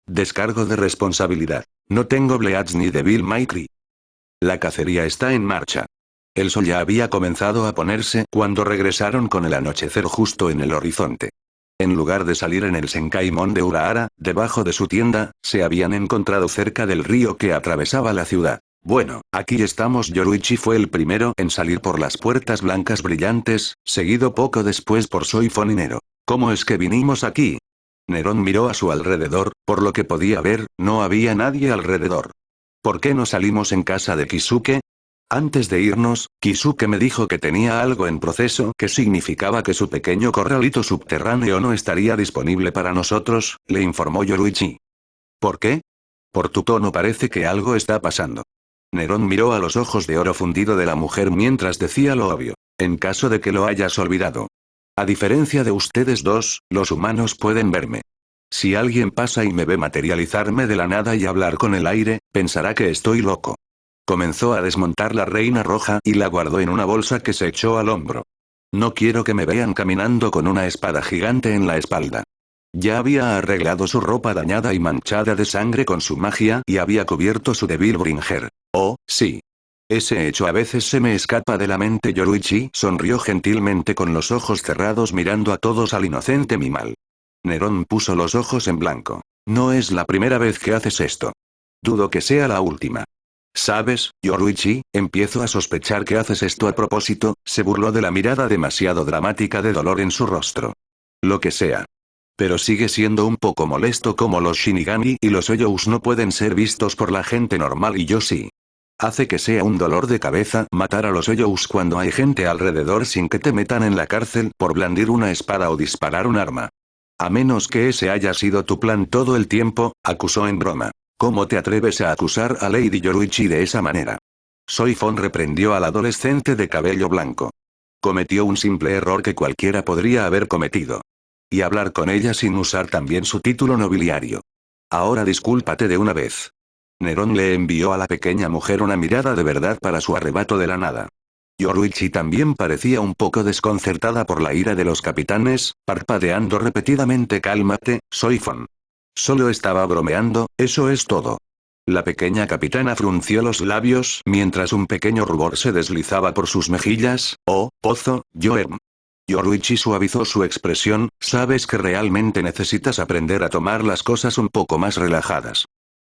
Descargo de responsabilidad. No tengo Bleach ni Devil May Cry. La cacería está en marcha. El sol ya había comenzado a ponerse cuando regresaron con el anochecer justo en el horizonte. En lugar de salir en el Senkaimon de Urahara, debajo de su tienda, se habían encontrado cerca del río que atravesaba la ciudad. Bueno, aquí estamos. Yoruichi fue el primero en salir por las puertas blancas brillantes, seguido poco después por Soifon y Nero. ¿Cómo es que vinimos aquí? Nerón miró a su alrededor, por lo que podía ver, no había nadie alrededor. ¿Por qué no salimos en casa de Kisuke? Antes de irnos, Kisuke me dijo que tenía algo en proceso que significaba que su pequeño corralito subterráneo no estaría disponible para nosotros, le informó Yoruichi. ¿Por qué? Por tu tono parece que algo está pasando. Nerón miró a los ojos de oro fundido de la mujer mientras decía lo obvio. En caso de que lo hayas olvidado. A diferencia de ustedes dos, los humanos pueden verme. Si alguien pasa y me ve materializarme de la nada y hablar con el aire, pensará que estoy loco. Comenzó a desmontar la reina roja y la guardó en una bolsa que se echó al hombro. No quiero que me vean caminando con una espada gigante en la espalda. Ya había arreglado su ropa dañada y manchada de sangre con su magia y había cubierto su débil bringer. Oh, sí. Ese hecho a veces se me escapa de la mente. Yoruichi sonrió gentilmente con los ojos cerrados mirando a todos al inocente Mimal. Nerón puso los ojos en blanco. No es la primera vez que haces esto. Dudo que sea la última. ¿Sabes, Yoruichi? Empiezo a sospechar que haces esto a propósito, se burló de la mirada demasiado dramática de dolor en su rostro. Lo que sea. Pero sigue siendo un poco molesto como los Shinigami y los Oyous no pueden ser vistos por la gente normal y yo sí. Hace que sea un dolor de cabeza matar a los Oyous cuando hay gente alrededor sin que te metan en la cárcel por blandir una espada o disparar un arma. A menos que ese haya sido tu plan todo el tiempo, acusó en broma. ¿Cómo te atreves a acusar a Lady Yoruichi de esa manera? Soifon reprendió al adolescente de cabello blanco. Cometió un simple error que cualquiera podría haber cometido. Y hablar con ella sin usar también su título nobiliario. Ahora discúlpate de una vez. Nerón le envió a la pequeña mujer una mirada de verdad para su arrebato de la nada. Yoruichi también parecía un poco desconcertada por la ira de los capitanes, parpadeando repetidamente. Cálmate, Soifon. Solo estaba bromeando, eso es todo. La pequeña capitana frunció los labios mientras un pequeño rubor se deslizaba por sus mejillas. Oh, pozo, Yoem. Yoruichi suavizó su expresión, sabes que realmente necesitas aprender a tomar las cosas un poco más relajadas.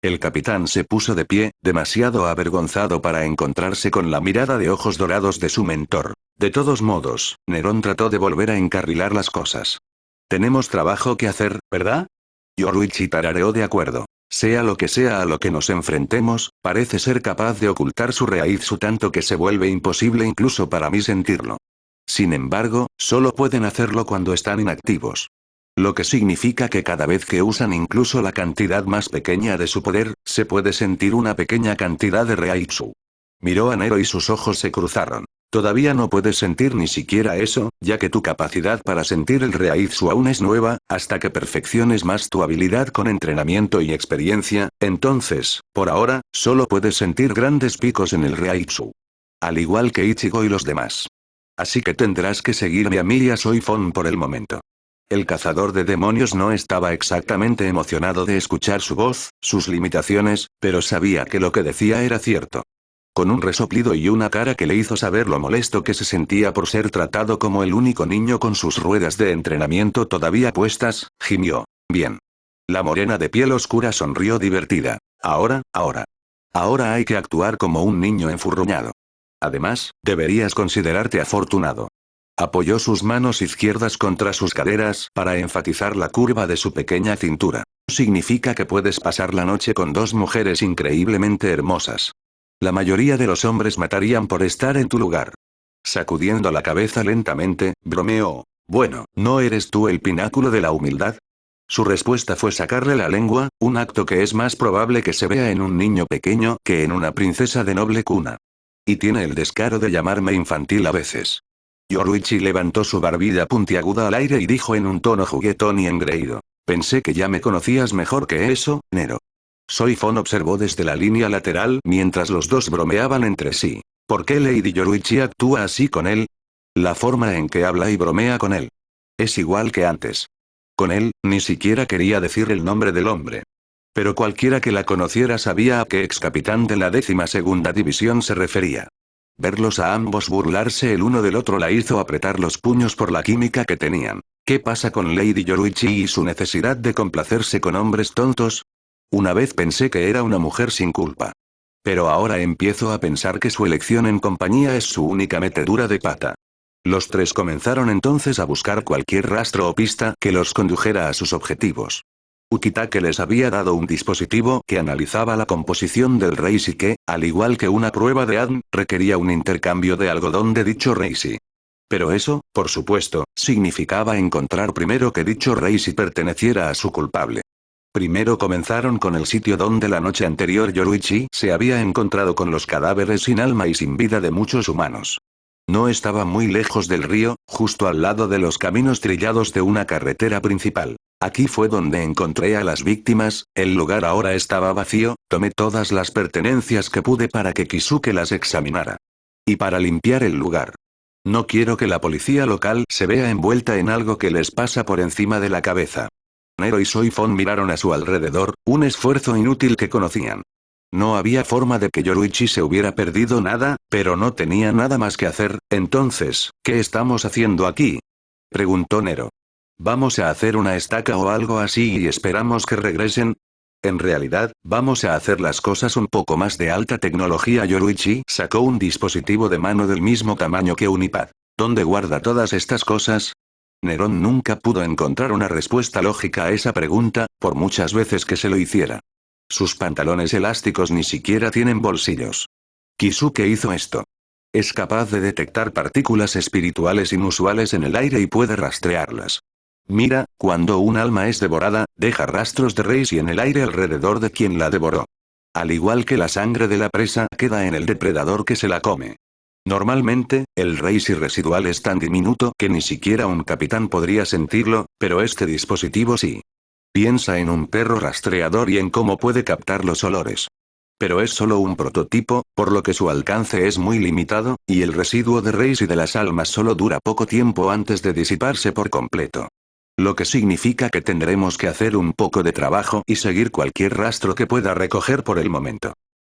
El capitán se puso de pie, demasiado avergonzado para encontrarse con la mirada de ojos dorados de su mentor. De todos modos, Nerón trató de volver a encarrilar las cosas. Tenemos trabajo que hacer, ¿verdad? Yoruichi tarareó de acuerdo. Sea lo que sea a lo que nos enfrentemos, parece ser capaz de ocultar su Reaitsu tanto que se vuelve imposible incluso para mí sentirlo. Sin embargo, solo pueden hacerlo cuando están inactivos. Lo que significa que cada vez que usan incluso la cantidad más pequeña de su poder, se puede sentir una pequeña cantidad de Reaitsu. Miró a Nero y sus ojos se cruzaron. Todavía no puedes sentir ni siquiera eso, ya que tu capacidad para sentir el Reaitsu aún es nueva, hasta que perfecciones más tu habilidad con entrenamiento y experiencia, entonces, por ahora, solo puedes sentir grandes picos en el Reaitsu. Al igual que Ichigo y los demás. Así que tendrás que seguirme a mí y a Soifon por el momento. El cazador de demonios no estaba exactamente emocionado de escuchar su voz, sus limitaciones, pero sabía que lo que decía era cierto. Con un resoplido y una cara que le hizo saber lo molesto que se sentía por ser tratado como el único niño con sus ruedas de entrenamiento todavía puestas, gimió. Bien. La morena de piel oscura sonrió divertida. Ahora hay que actuar como un niño enfurruñado. Además, deberías considerarte afortunado. Apoyó sus manos izquierdas contra sus caderas para enfatizar la curva de su pequeña cintura. Significa que puedes pasar la noche con dos mujeres increíblemente hermosas. La mayoría de los hombres matarían por estar en tu lugar. Sacudiendo la cabeza lentamente, bromeó. Bueno, ¿no eres tú el pináculo de la humildad? Su respuesta fue sacarle la lengua, un acto que es más probable que se vea en un niño pequeño que en una princesa de noble cuna. Y tiene el descaro de llamarme infantil a veces. Yoruichi levantó su barbilla puntiaguda al aire y dijo en un tono juguetón y engreído. Pensé que ya me conocías mejor que eso, Nero. Soifon observó desde la línea lateral mientras los dos bromeaban entre sí. ¿Por qué Lady Yoruichi actúa así con él? La forma en que habla y bromea con él. Es igual que antes. Con él, ni siquiera quería decir el nombre del hombre. Pero cualquiera que la conociera sabía a qué ex capitán de la 12ª División se refería. Verlos a ambos burlarse el uno del otro la hizo apretar los puños por la química que tenían. ¿Qué pasa con Lady Yoruichi y su necesidad de complacerse con hombres tontos? Una vez pensé que era una mujer sin culpa. Pero ahora empiezo a pensar que su elección en compañía es su única metedura de pata. Los tres comenzaron entonces a buscar cualquier rastro o pista que los condujera a sus objetivos. Ukitake les había dado un dispositivo que analizaba la composición del Reisi y que, al igual que una prueba de ADN, requería un intercambio de algodón de dicho Reisi. Pero eso, por supuesto, significaba encontrar primero que dicho Reisi perteneciera a su culpable. Primero comenzaron con el sitio donde la noche anterior Yoruichi se había encontrado con los cadáveres sin alma y sin vida de muchos humanos. No estaba muy lejos del río, justo al lado de los caminos trillados de una carretera principal. Aquí fue donde encontré a las víctimas, el lugar ahora estaba vacío, tomé todas las pertenencias que pude para que Kisuke las examinara. Y para limpiar el lugar. No quiero que la policía local se vea envuelta en algo que les pasa por encima de la cabeza. Nero y Soifon miraron a su alrededor, un esfuerzo inútil que conocían. No había forma de que Yoruichi se hubiera perdido nada, pero no tenía nada más que hacer. Entonces, ¿qué estamos haciendo aquí?, preguntó Nero. ¿Vamos a hacer una estaca o algo así y esperamos que regresen? En realidad, vamos a hacer las cosas un poco más de alta tecnología. Yoruichi sacó un dispositivo de mano del mismo tamaño que un iPad. ¿Dónde guarda todas estas cosas? Nerón nunca pudo encontrar una respuesta lógica a esa pregunta, por muchas veces que se lo hiciera. Sus pantalones elásticos ni siquiera tienen bolsillos. Kisuke hizo esto. Es capaz de detectar partículas espirituales inusuales en el aire y puede rastrearlas. Mira, cuando un alma es devorada, deja rastros de Reisi en el aire alrededor de quien la devoró. Al igual que la sangre de la presa queda en el depredador que se la come. Normalmente, el Reisi residual es tan diminuto que ni siquiera un capitán podría sentirlo, pero este dispositivo sí. Piensa en un perro rastreador y en cómo puede captar los olores. Pero es solo un prototipo, por lo que su alcance es muy limitado, y el residuo de Reisi de las almas solo dura poco tiempo antes de disiparse por completo. Lo que significa que tendremos que hacer un poco de trabajo y seguir cualquier rastro que pueda recoger por el momento.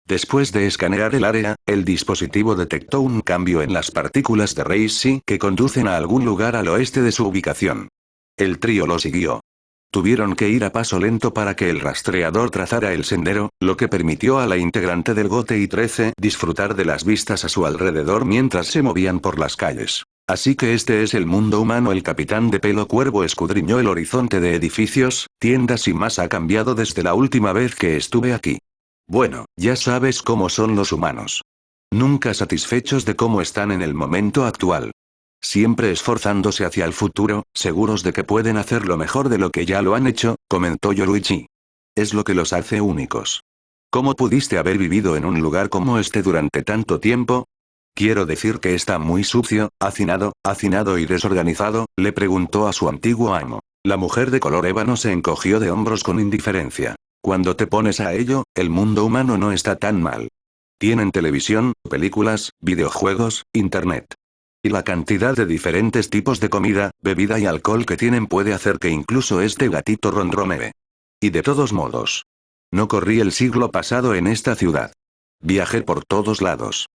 Después de escanear el área, el dispositivo detectó un cambio en las partículas de Reisi que conducen a algún lugar al oeste de su ubicación. El trío lo siguió. Tuvieron que ir a paso lento para que el rastreador trazara el sendero, lo que permitió a la integrante del GOTEI 13 disfrutar de las vistas a su alrededor mientras se movían por las calles. Así que este es el mundo humano. El capitán de pelo cuervo escudriñó el horizonte de edificios, tiendas y más. Ha cambiado desde la última vez que estuve aquí. Bueno, ya sabes cómo son los humanos. Nunca satisfechos de cómo están en el momento actual. Siempre esforzándose hacia el futuro, seguros de que pueden hacerlo mejor de lo que ya lo han hecho, comentó Yoruichi. Es lo que los hace únicos. ¿Cómo pudiste haber vivido en un lugar como este durante tanto tiempo? Quiero decir que está muy sucio, hacinado y desorganizado, le preguntó a su antiguo amo. La mujer de color ébano se encogió de hombros con indiferencia. Cuando te pones a ello, el mundo humano no está tan mal. Tienen televisión, películas, videojuegos, internet. Y la cantidad de diferentes tipos de comida, bebida y alcohol que tienen puede hacer que incluso este gatito ronronee. Y de todos modos. No corrí el siglo pasado en esta ciudad. Viajé por todos lados.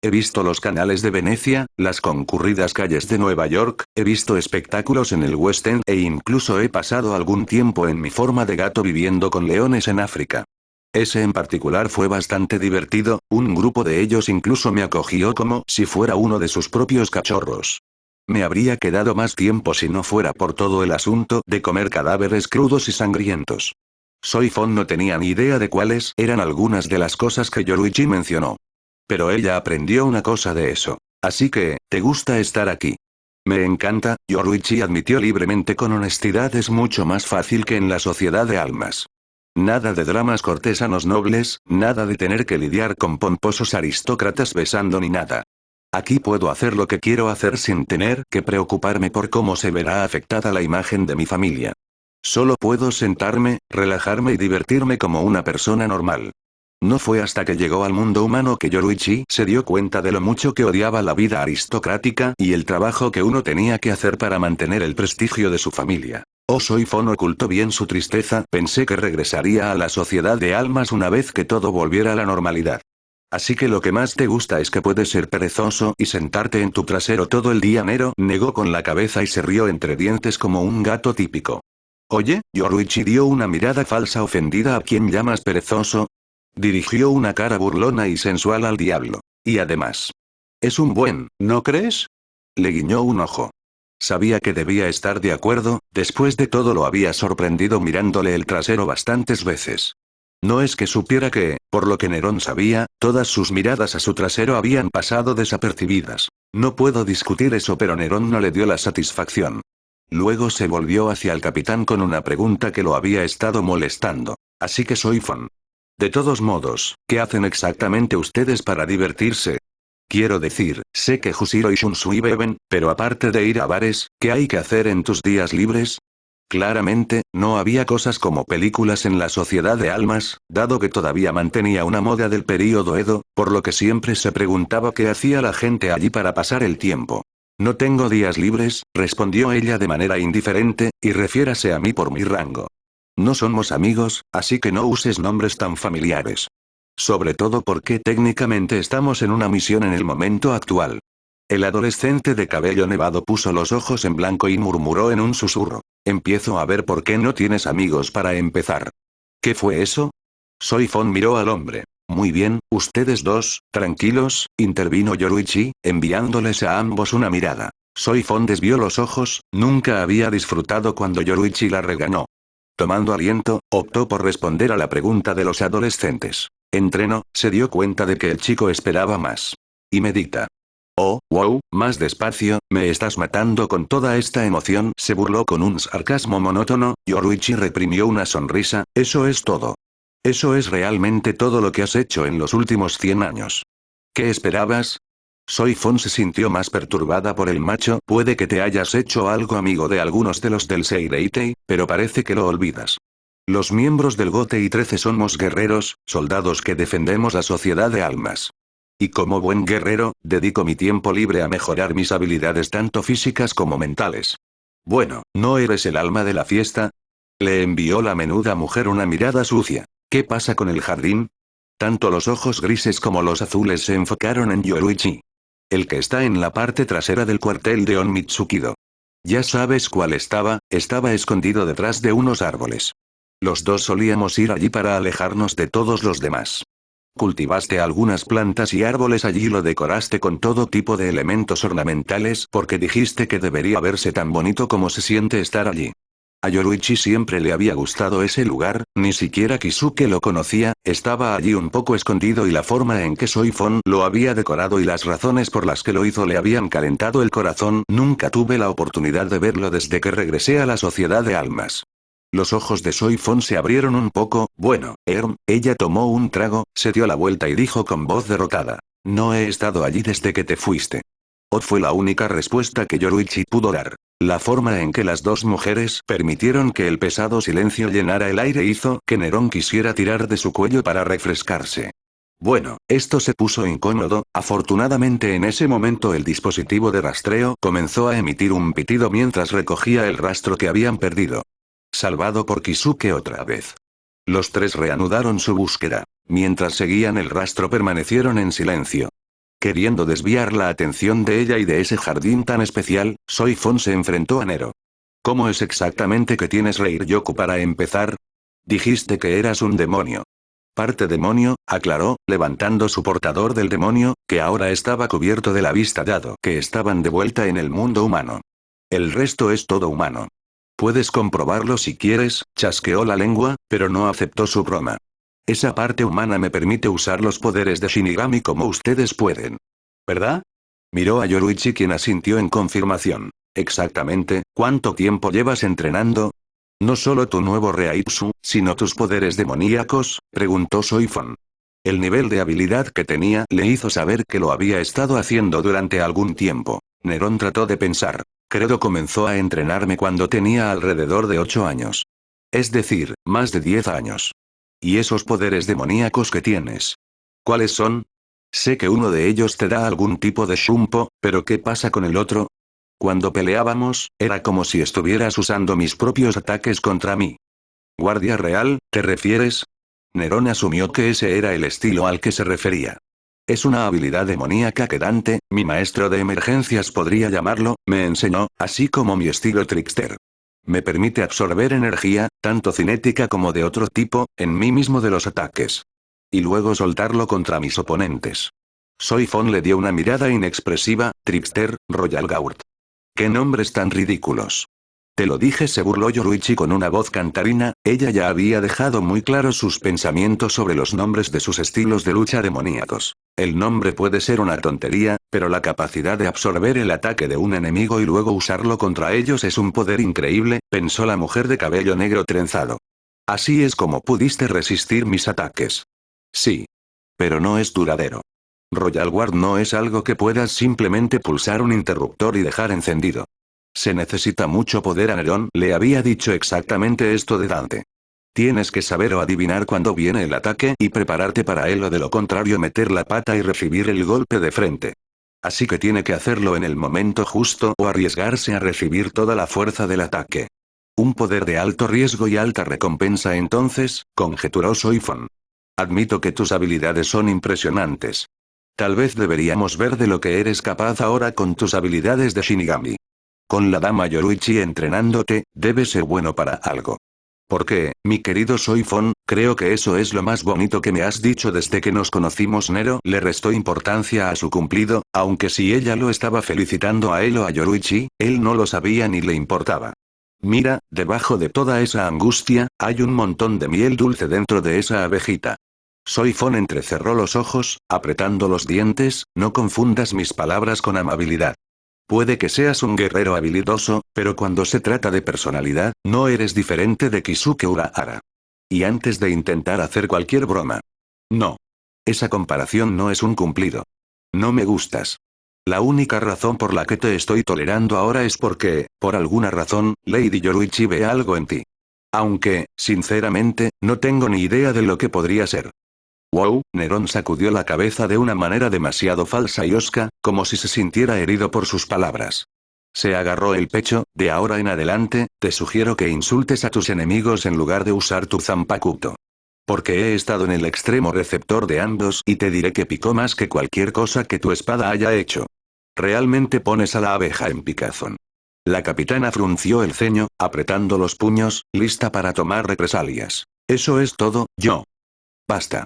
He visto los canales de Venecia, las concurridas calles de Nueva York, he visto espectáculos en el West End e incluso he pasado algún tiempo en mi forma de gato viviendo con leones en África. Ese en particular fue bastante divertido, un grupo de ellos incluso me acogió como si fuera uno de sus propios cachorros. Me habría quedado más tiempo si no fuera por todo el asunto de comer cadáveres crudos y sangrientos. Soifon no tenía ni idea de cuáles eran algunas de las cosas que Yoruichi mencionó. Pero ella aprendió una cosa de eso. Así que, ¿te gusta estar aquí? Me encanta, Yoruichi admitió libremente con honestidad. Es mucho más fácil que en la sociedad de almas. Nada de dramas cortesanos nobles, nada de tener que lidiar con pomposos aristócratas besando ni nada. Aquí puedo hacer lo que quiero hacer sin tener que preocuparme por cómo se verá afectada la imagen de mi familia. Solo puedo sentarme, relajarme y divertirme como una persona normal. No fue hasta que llegó al mundo humano que Yoruichi se dio cuenta de lo mucho que odiaba la vida aristocrática y el trabajo que uno tenía que hacer para mantener el prestigio de su familia. Soifon ocultó bien su tristeza. Pensé que regresaría a la sociedad de almas una vez que todo volviera a la normalidad. Así que lo que más te gusta es que puedes ser perezoso y sentarte en tu trasero todo el día. Nero negó con la cabeza y se rió entre dientes como un gato típico. Oye, Yoruichi dio una mirada falsa ofendida. ¿A quién llamas perezoso? Dirigió una cara burlona y sensual al diablo. Y además. Es un buen, ¿no crees? Le guiñó un ojo. Sabía que debía estar de acuerdo, después de todo lo había sorprendido mirándole el trasero bastantes veces. No es que supiera que, por lo que Nerón sabía, todas sus miradas a su trasero habían pasado desapercibidas. No puedo discutir eso, pero Nerón no le dio la satisfacción. Luego se volvió hacia el capitán con una pregunta que lo había estado molestando. Así que Soifon. De todos modos, ¿qué hacen exactamente ustedes para divertirse? Quiero decir, sé que Jushiro y Shunsui beben, pero aparte de ir a bares, ¿qué hay que hacer en tus días libres? Claramente, no había cosas como películas en la sociedad de almas, dado que todavía mantenía una moda del período Edo, por lo que siempre se preguntaba qué hacía la gente allí para pasar el tiempo. No tengo días libres, respondió ella de manera indiferente, y refiérase a mí por mi rango. No somos amigos, así que no uses nombres tan familiares. Sobre todo porque técnicamente estamos en una misión en el momento actual. El adolescente de cabello nevado puso los ojos en blanco y murmuró en un susurro. Empiezo a ver por qué no tienes amigos para empezar. ¿Qué fue eso? Soifon miró al hombre. Muy bien, ustedes dos, tranquilos, intervino Yoruichi, enviándoles a ambos una mirada. Soifon desvió los ojos, nunca había disfrutado cuando Yoruichi la regañó. Tomando aliento, optó por responder a la pregunta de los adolescentes. Entreno, se dio cuenta de que el chico esperaba más. Y medita. Oh, wow, más despacio, me estás matando con toda esta emoción, se burló con un sarcasmo monótono. Yoruichi reprimió una sonrisa. Eso es todo. Eso es realmente todo lo que has hecho en los últimos 100 años. ¿Qué esperabas? Soifon se sintió más perturbada por el macho. Puede que te hayas hecho algo amigo de algunos de los del Seireitei, pero parece que lo olvidas. Los miembros del Gotei 13 somos guerreros, soldados que defendemos la sociedad de almas. Y como buen guerrero, dedico mi tiempo libre a mejorar mis habilidades tanto físicas como mentales. Bueno, ¿no eres el alma de la fiesta? Le envió la menuda mujer una mirada sucia. ¿Qué pasa con el jardín? Tanto los ojos grises como los azules se enfocaron en Yoruichi. El que está en la parte trasera del cuartel de Onmitsukido. Ya sabes cuál estaba escondido detrás de unos árboles. Los dos solíamos ir allí para alejarnos de todos los demás. Cultivaste algunas plantas y árboles allí y lo decoraste con todo tipo de elementos ornamentales porque dijiste que debería verse tan bonito como se siente estar allí. A Yoruichi siempre le había gustado ese lugar, ni siquiera Kisuke lo conocía, estaba allí un poco escondido y la forma en que Soifon lo había decorado y las razones por las que lo hizo le habían calentado el corazón. Nunca tuve la oportunidad de verlo desde que regresé a la sociedad de almas. Los ojos de Soifon se abrieron un poco. Bueno, ella tomó un trago, se dio la vuelta y dijo con voz derrotada. No he estado allí desde que te fuiste. Fue la única respuesta que Yoruichi pudo dar. La forma en que las dos mujeres permitieron que el pesado silencio llenara el aire hizo que Nerón quisiera tirar de su cuello para refrescarse. Bueno, esto se puso incómodo. Afortunadamente en ese momento el dispositivo de rastreo comenzó a emitir un pitido mientras recogía el rastro que habían perdido. Salvado por Kisuke otra vez. Los tres reanudaron su búsqueda. Mientras seguían el rastro permanecieron en silencio. Queriendo desviar la atención de ella y de ese jardín tan especial, Soifon se enfrentó a Nero. ¿Cómo es exactamente que tienes Reiryoku para empezar? Dijiste que eras un demonio. Parte demonio, aclaró, levantando su portador del demonio, que ahora estaba cubierto de la vista dado que estaban de vuelta en el mundo humano. El resto es todo humano. Puedes comprobarlo si quieres, chasqueó la lengua, pero no aceptó su broma. Esa parte humana me permite usar los poderes de Shinigami como ustedes pueden. ¿Verdad? Miró a Yoruichi quien asintió en confirmación. Exactamente, ¿cuánto tiempo llevas entrenando? ¿No solo tu nuevo Reaitsu, sino tus poderes demoníacos? Preguntó Soifon. El nivel de habilidad que tenía le hizo saber que lo había estado haciendo durante algún tiempo. Nerón trató de pensar. Credo comenzó a entrenarme cuando tenía alrededor de 8 años. Es decir, más de 10 años. ¿Y esos poderes demoníacos que tienes? ¿Cuáles son? Sé que uno de ellos te da algún tipo de shumpo, pero ¿qué pasa con el otro? Cuando peleábamos, era como si estuvieras usando mis propios ataques contra mí. ¿Guardia real, te refieres? Nerón asumió que ese era el estilo al que se refería. Es una habilidad demoníaca que Dante, mi maestro de emergencias podría llamarlo, me enseñó, así como mi estilo trickster. Me permite absorber energía, tanto cinética como de otro tipo, en mí mismo de los ataques. Y luego soltarlo contra mis oponentes. Soifon le dio una mirada inexpresiva, trickster, Royal Gaurt. ¡Qué nombres tan ridículos! Te lo dije, se burló Yoruichi con una voz cantarina. Ella ya había dejado muy claros sus pensamientos sobre los nombres de sus estilos de lucha demoníacos. El nombre puede ser una tontería, pero la capacidad de absorber el ataque de un enemigo y luego usarlo contra ellos es un poder increíble, pensó la mujer de cabello negro trenzado. Así es como pudiste resistir mis ataques. Sí. Pero no es duradero. Royal Guard no es algo que puedas simplemente pulsar un interruptor y dejar encendido. Se necesita mucho poder. A Nerón le había dicho exactamente esto de Dante. Tienes que saber o adivinar cuándo viene el ataque y prepararte para él, o de lo contrario meter la pata y recibir el golpe de frente. Así que tiene que hacerlo en el momento justo o arriesgarse a recibir toda la fuerza del ataque. Un poder de alto riesgo y alta recompensa entonces, conjeturó Soifon. Admito que tus habilidades son impresionantes. Tal vez deberíamos ver de lo que eres capaz ahora con tus habilidades de Shinigami. Con la dama Yoruichi entrenándote, debe ser bueno para algo. Porque, mi querido Soifon, creo que eso es lo más bonito que me has dicho desde que nos conocimos. Nero le restó importancia a su cumplido, aunque si ella lo estaba felicitando a él o a Yoruichi, él no lo sabía ni le importaba. Mira, debajo de toda esa angustia, hay un montón de miel dulce dentro de esa abejita. Soifon entrecerró los ojos, apretando los dientes. No confundas mis palabras con amabilidad. Puede que seas un guerrero habilidoso, pero cuando se trata de personalidad, no eres diferente de Kisuke Urahara. Y antes de intentar hacer cualquier broma. No. Esa comparación no es un cumplido. No me gustas. La única razón por la que te estoy tolerando ahora es porque, por alguna razón, Lady Yoruichi ve algo en ti. Aunque, sinceramente, no tengo ni idea de lo que podría ser. Wow, Nerón sacudió la cabeza de una manera demasiado falsa y hosca, como si se sintiera herido por sus palabras. Se agarró el pecho. De ahora en adelante, te sugiero que insultes a tus enemigos en lugar de usar tu zanpakuto. Porque he estado en el extremo receptor de ambos y te diré que picó más que cualquier cosa que tu espada haya hecho. Realmente pones a la abeja en picazón. La capitana frunció el ceño, apretando los puños, lista para tomar represalias. Eso es todo, yo. Basta.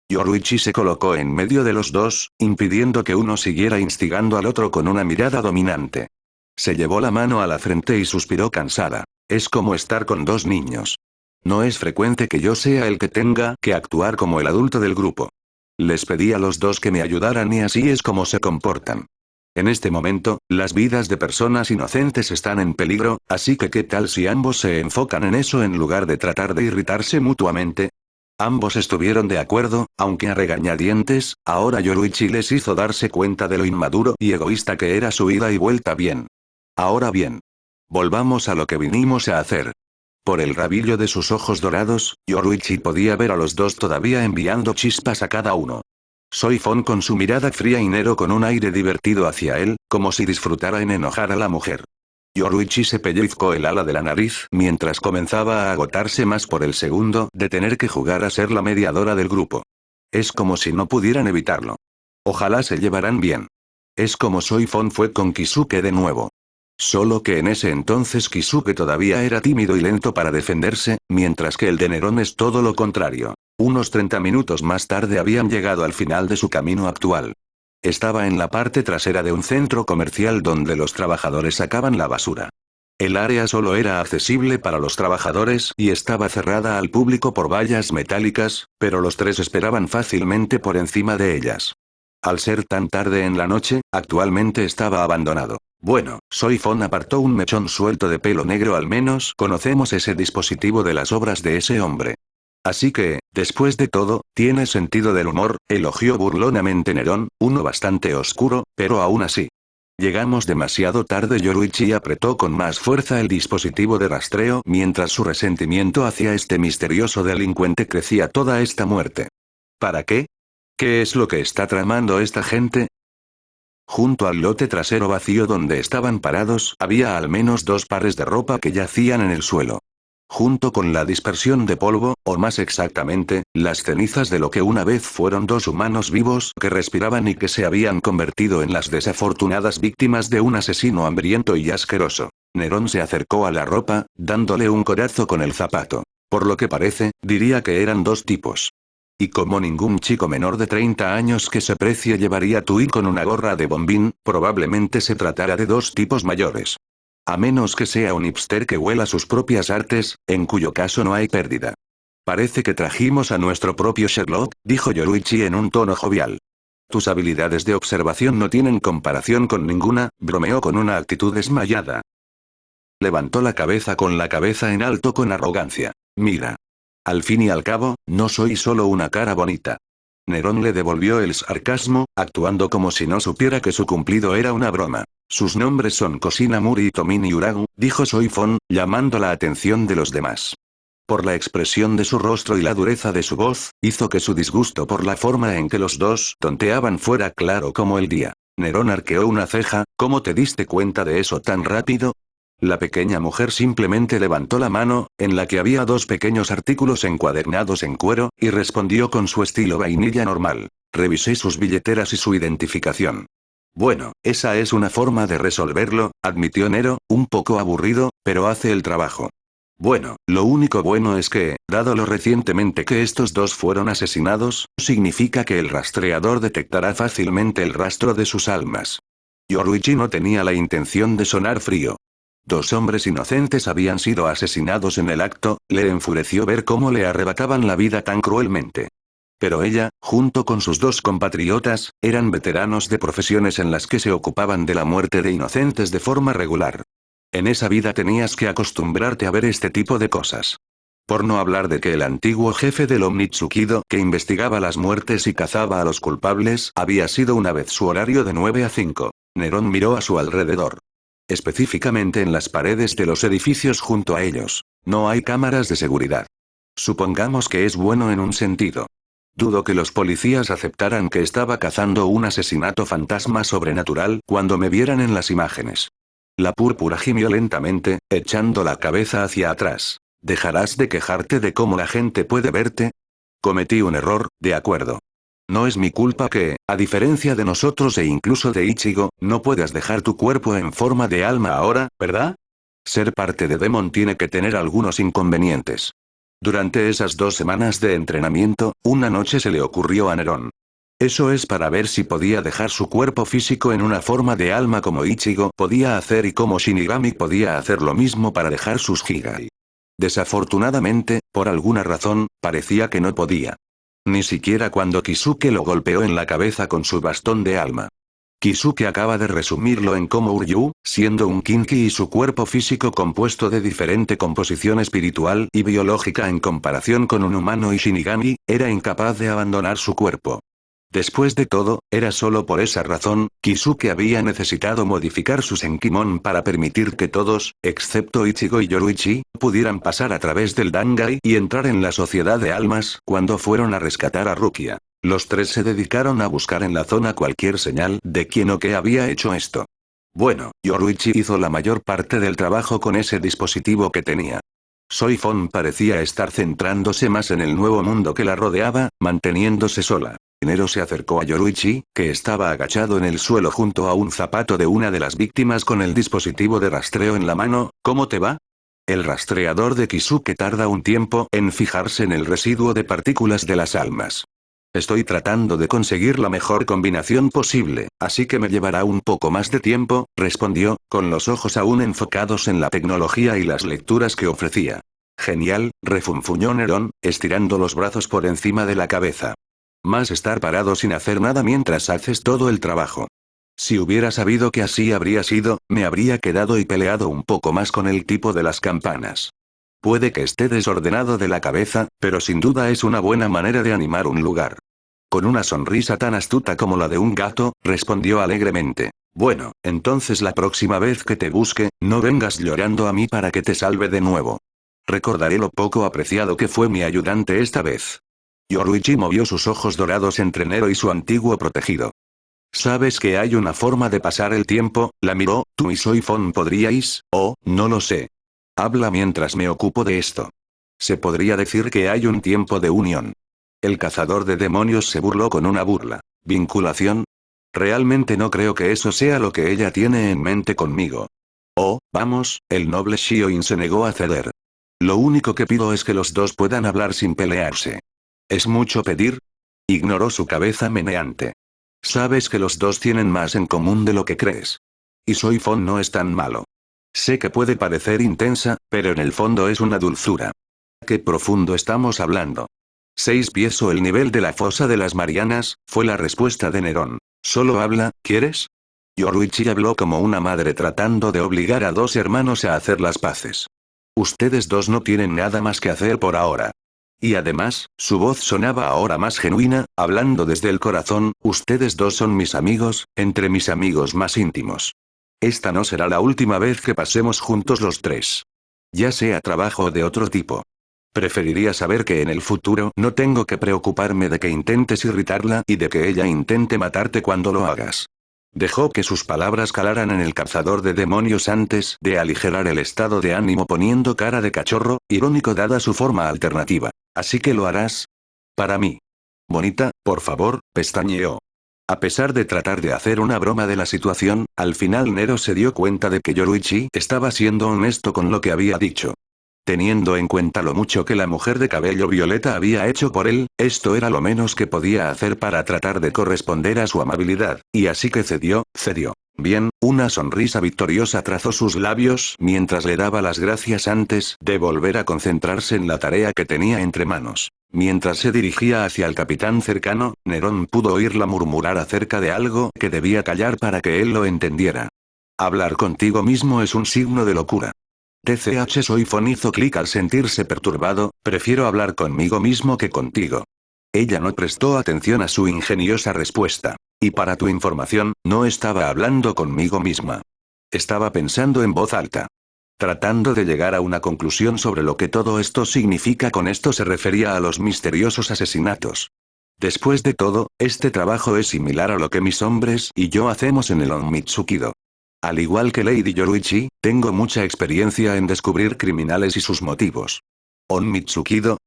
Yoruichi se colocó en medio de los dos, impidiendo que uno siguiera instigando al otro con una mirada dominante. Se llevó la mano a la frente y suspiró cansada. Es como estar con dos niños. No es frecuente que yo sea el que tenga que actuar como el adulto del grupo. Les pedí a los dos que me ayudaran y así es como se comportan. En este momento, las vidas de personas inocentes están en peligro, así que ¿qué tal si ambos se enfocan en eso en lugar de tratar de irritarse mutuamente? Ambos estuvieron de acuerdo, aunque a regañadientes. Ahora Yoruichi les hizo darse cuenta de lo inmaduro y egoísta que era su ida y vuelta. Bien. Ahora bien. Volvamos a lo que vinimos a hacer. Por el rabillo de sus ojos dorados, Yoruichi podía ver a los dos todavía enviando chispas a cada uno. Soifon con su mirada fría y Nero con un aire divertido hacia él, como si disfrutara en enojar a la mujer. Yoruichi se pellizcó el ala de la nariz mientras comenzaba a agotarse más por el segundo de tener que jugar a ser la mediadora del grupo. Es como si no pudieran evitarlo. Ojalá se llevaran bien. Es como Soifon fue con Kisuke de nuevo. Solo que en ese entonces Kisuke todavía era tímido y lento para defenderse, mientras que el de Nerón es todo lo contrario. Unos 30 minutos más tarde habían llegado al final de su camino actual. Estaba en la parte trasera de un centro comercial donde los trabajadores sacaban la basura. El área solo era accesible para los trabajadores y estaba cerrada al público por vallas metálicas, pero los tres esperaban fácilmente por encima de ellas. Al ser tan tarde en la noche, actualmente estaba abandonado. Bueno, Soifon apartó un mechón suelto de pelo negro. Al menos conocemos ese dispositivo de las obras de ese hombre. Así que, después de todo, tiene sentido del humor, elogió burlonamente Nerón, uno bastante oscuro, pero aún así. Llegamos demasiado tarde. Yoruichi apretó con más fuerza el dispositivo de rastreo mientras su resentimiento hacia este misterioso delincuente crecía. Toda esta muerte. ¿Para qué? ¿Qué es lo que está tramando esta gente? Junto al lote trasero vacío donde estaban parados había al menos 2 pares de ropa que yacían en el suelo. Junto con la dispersión de polvo, o más exactamente, las cenizas de lo que una vez fueron 2 humanos vivos que respiraban y que se habían convertido en las desafortunadas víctimas de un asesino hambriento y asqueroso. Nerón se acercó a la ropa, dándole un codazo con el zapato. Por lo que parece, diría que eran 2 tipos. Y como ningún chico menor de 30 años que se precie llevaría tuit con una gorra de bombín, probablemente se tratara de 2 tipos mayores. A menos que sea un hipster que huela sus propias artes, en cuyo caso no hay pérdida. Parece que trajimos a nuestro propio Sherlock, dijo Yoruichi en un tono jovial. Tus habilidades de observación no tienen comparación con ninguna, bromeó con una actitud desmayada. Levantó la cabeza en alto con arrogancia. Mira. Al fin y al cabo, no soy solo una cara bonita. Nerón le devolvió el sarcasmo, actuando como si no supiera que su cumplido era una broma. Sus nombres son Cosina Muri y Tomini Uragu, dijo Soifon, llamando la atención de los demás. Por la expresión de su rostro y la dureza de su voz, hizo que su disgusto por la forma en que los dos tonteaban fuera claro como el día. Nerón arqueó una ceja. ¿Cómo te diste cuenta de eso tan rápido? La pequeña mujer simplemente levantó la mano, en la que había 2 pequeños artículos encuadernados en cuero, y respondió con su estilo vainilla normal. Revisé sus billeteras y su identificación. Bueno, esa es una forma de resolverlo, admitió Nero, un poco aburrido, pero hace el trabajo. Bueno, lo único bueno es que, dado lo recientemente que estos 2 fueron asesinados, significa que el rastreador detectará fácilmente el rastro de sus almas. Yoruichi no tenía la intención de sonar frío. 2 hombres inocentes habían sido asesinados en el acto, le enfureció ver cómo le arrebataban la vida tan cruelmente. Pero ella, junto con sus 2 compatriotas, eran veteranos de profesiones en las que se ocupaban de la muerte de inocentes de forma regular. En esa vida tenías que acostumbrarte a ver este tipo de cosas. Por no hablar de que el antiguo jefe del Omnitsukido, que investigaba las muertes y cazaba a los culpables, había sido una vez su horario de 9 a 5. Nerón miró a su alrededor. Específicamente en las paredes de los edificios junto a ellos. No hay cámaras de seguridad. Supongamos que es bueno en un sentido. Dudo que los policías aceptaran que estaba cazando un asesinato fantasma sobrenatural cuando me vieran en las imágenes. La púrpura gimió lentamente, echando la cabeza hacia atrás. ¿Dejarás de quejarte de cómo la gente puede verte? Cometí un error, de acuerdo. No es mi culpa que, a diferencia de nosotros e incluso de Ichigo, no puedas dejar tu cuerpo en forma de alma ahora, ¿verdad? Ser parte de Demon tiene que tener algunos inconvenientes. Durante esas 2 semanas de entrenamiento, una noche se le ocurrió a Nerón. Eso es para ver si podía dejar su cuerpo físico en una forma de alma como Ichigo podía hacer y como Shinigami podía hacer lo mismo para dejar sus Higai. Desafortunadamente, por alguna razón, parecía que no podía. Ni siquiera cuando Kisuke lo golpeó en la cabeza con su bastón de alma. Kisuke acaba de resumirlo en como Uryu, siendo un Kinki y su cuerpo físico compuesto de diferente composición espiritual y biológica en comparación con un humano y Shinigami, era incapaz de abandonar su cuerpo. Después de todo, era solo por esa razón, Kisuke había necesitado modificar su Senkimon para permitir que todos, excepto Ichigo y Yoruichi, pudieran pasar a través del Dangai y entrar en la sociedad de almas cuando fueron a rescatar a Rukia. Los 3 se dedicaron a buscar en la zona cualquier señal de quién o qué había hecho esto. Bueno, Yoruichi hizo la mayor parte del trabajo con ese dispositivo que tenía. Soifon parecía estar centrándose más en el nuevo mundo que la rodeaba, manteniéndose sola. Nero se acercó a Yoruichi, que estaba agachado en el suelo junto a un zapato de una de las víctimas con el dispositivo de rastreo en la mano. ¿Cómo te va? El rastreador de Kisuke tarda un tiempo en fijarse en el residuo de partículas de las almas. Estoy tratando de conseguir la mejor combinación posible, así que me llevará un poco más de tiempo, respondió, con los ojos aún enfocados en la tecnología y las lecturas que ofrecía. Genial, refunfuñó Nerón, estirando los brazos por encima de la cabeza. Más estar parado sin hacer nada mientras haces todo el trabajo. Si hubiera sabido que así habría sido, me habría quedado y peleado un poco más con el tipo de las campanas. Puede que esté desordenado de la cabeza, pero sin duda es una buena manera de animar un lugar. Con una sonrisa tan astuta como la de un gato, respondió alegremente. Bueno, entonces la próxima vez que te busque, no vengas llorando a mí para que te salve de nuevo. Recordaré lo poco apreciado que fue mi ayudante esta vez. Yoruichi movió sus ojos dorados entre Nero y su antiguo protegido. ¿Sabes que hay una forma de pasar el tiempo? La miró. Tú y Soifon podríais, no lo sé. Habla mientras me ocupo de esto. Se podría decir que hay un tiempo de unión. El cazador de demonios se burló con una burla. ¿Vinculación? Realmente no creo que eso sea lo que ella tiene en mente conmigo. Oh, vamos, el noble Shioin se negó a ceder. Lo único que pido es que los dos puedan hablar sin pelearse. ¿Es mucho pedir? Ignoró su cabeza meneante. Sabes que los dos tienen más en común de lo que crees. Y Soifon no es tan malo. Sé que puede parecer intensa, pero en el fondo es una dulzura. ¿Qué profundo estamos hablando? 6 pies o el nivel de la fosa de las Marianas, fue la respuesta de Nerón. Solo habla, ¿quieres? Yoruichi habló como una madre tratando de obligar a dos hermanos a hacer las paces. Ustedes dos no tienen nada más que hacer por ahora. Y además, su voz sonaba ahora más genuina, hablando desde el corazón, ustedes dos son mis amigos, entre mis amigos más íntimos. Esta no será la última vez que pasemos juntos los tres. Ya sea trabajo o de otro tipo. Preferiría saber que en el futuro no tengo que preocuparme de que intentes irritarla y de que ella intente matarte cuando lo hagas. Dejó que sus palabras calaran en el cazador de demonios antes de aligerar el estado de ánimo poniendo cara de cachorro, irónico dada su forma alternativa. ¿Así que lo harás? Para mí. Bonita, por favor, pestañeó. A pesar de tratar de hacer una broma de la situación, al final Nero se dio cuenta de que Yoruichi estaba siendo honesto con lo que había dicho. Teniendo en cuenta lo mucho que la mujer de cabello violeta había hecho por él, esto era lo menos que podía hacer para tratar de corresponder a su amabilidad, y así que cedió. Bien, una sonrisa victoriosa trazó sus labios mientras le daba las gracias antes de volver a concentrarse en la tarea que tenía entre manos. Mientras se dirigía hacia el capitán cercano, Nerón pudo oírla murmurar acerca de algo que debía callar para que él lo entendiera. Hablar contigo mismo es un signo de locura. TCH Soifon hizo clic al sentirse perturbado, prefiero hablar conmigo mismo que contigo. Ella no prestó atención a su ingeniosa respuesta. Y para tu información, no estaba hablando conmigo misma. Estaba pensando en voz alta. Tratando de llegar a una conclusión sobre lo que todo esto significa. Con esto se refería a los misteriosos asesinatos. Después de todo, este trabajo es similar a lo que mis hombres y yo hacemos en el Onmitsukido. Al igual que Lady Yoruichi, tengo mucha experiencia en descubrir criminales y sus motivos. ¿Onmitsukido?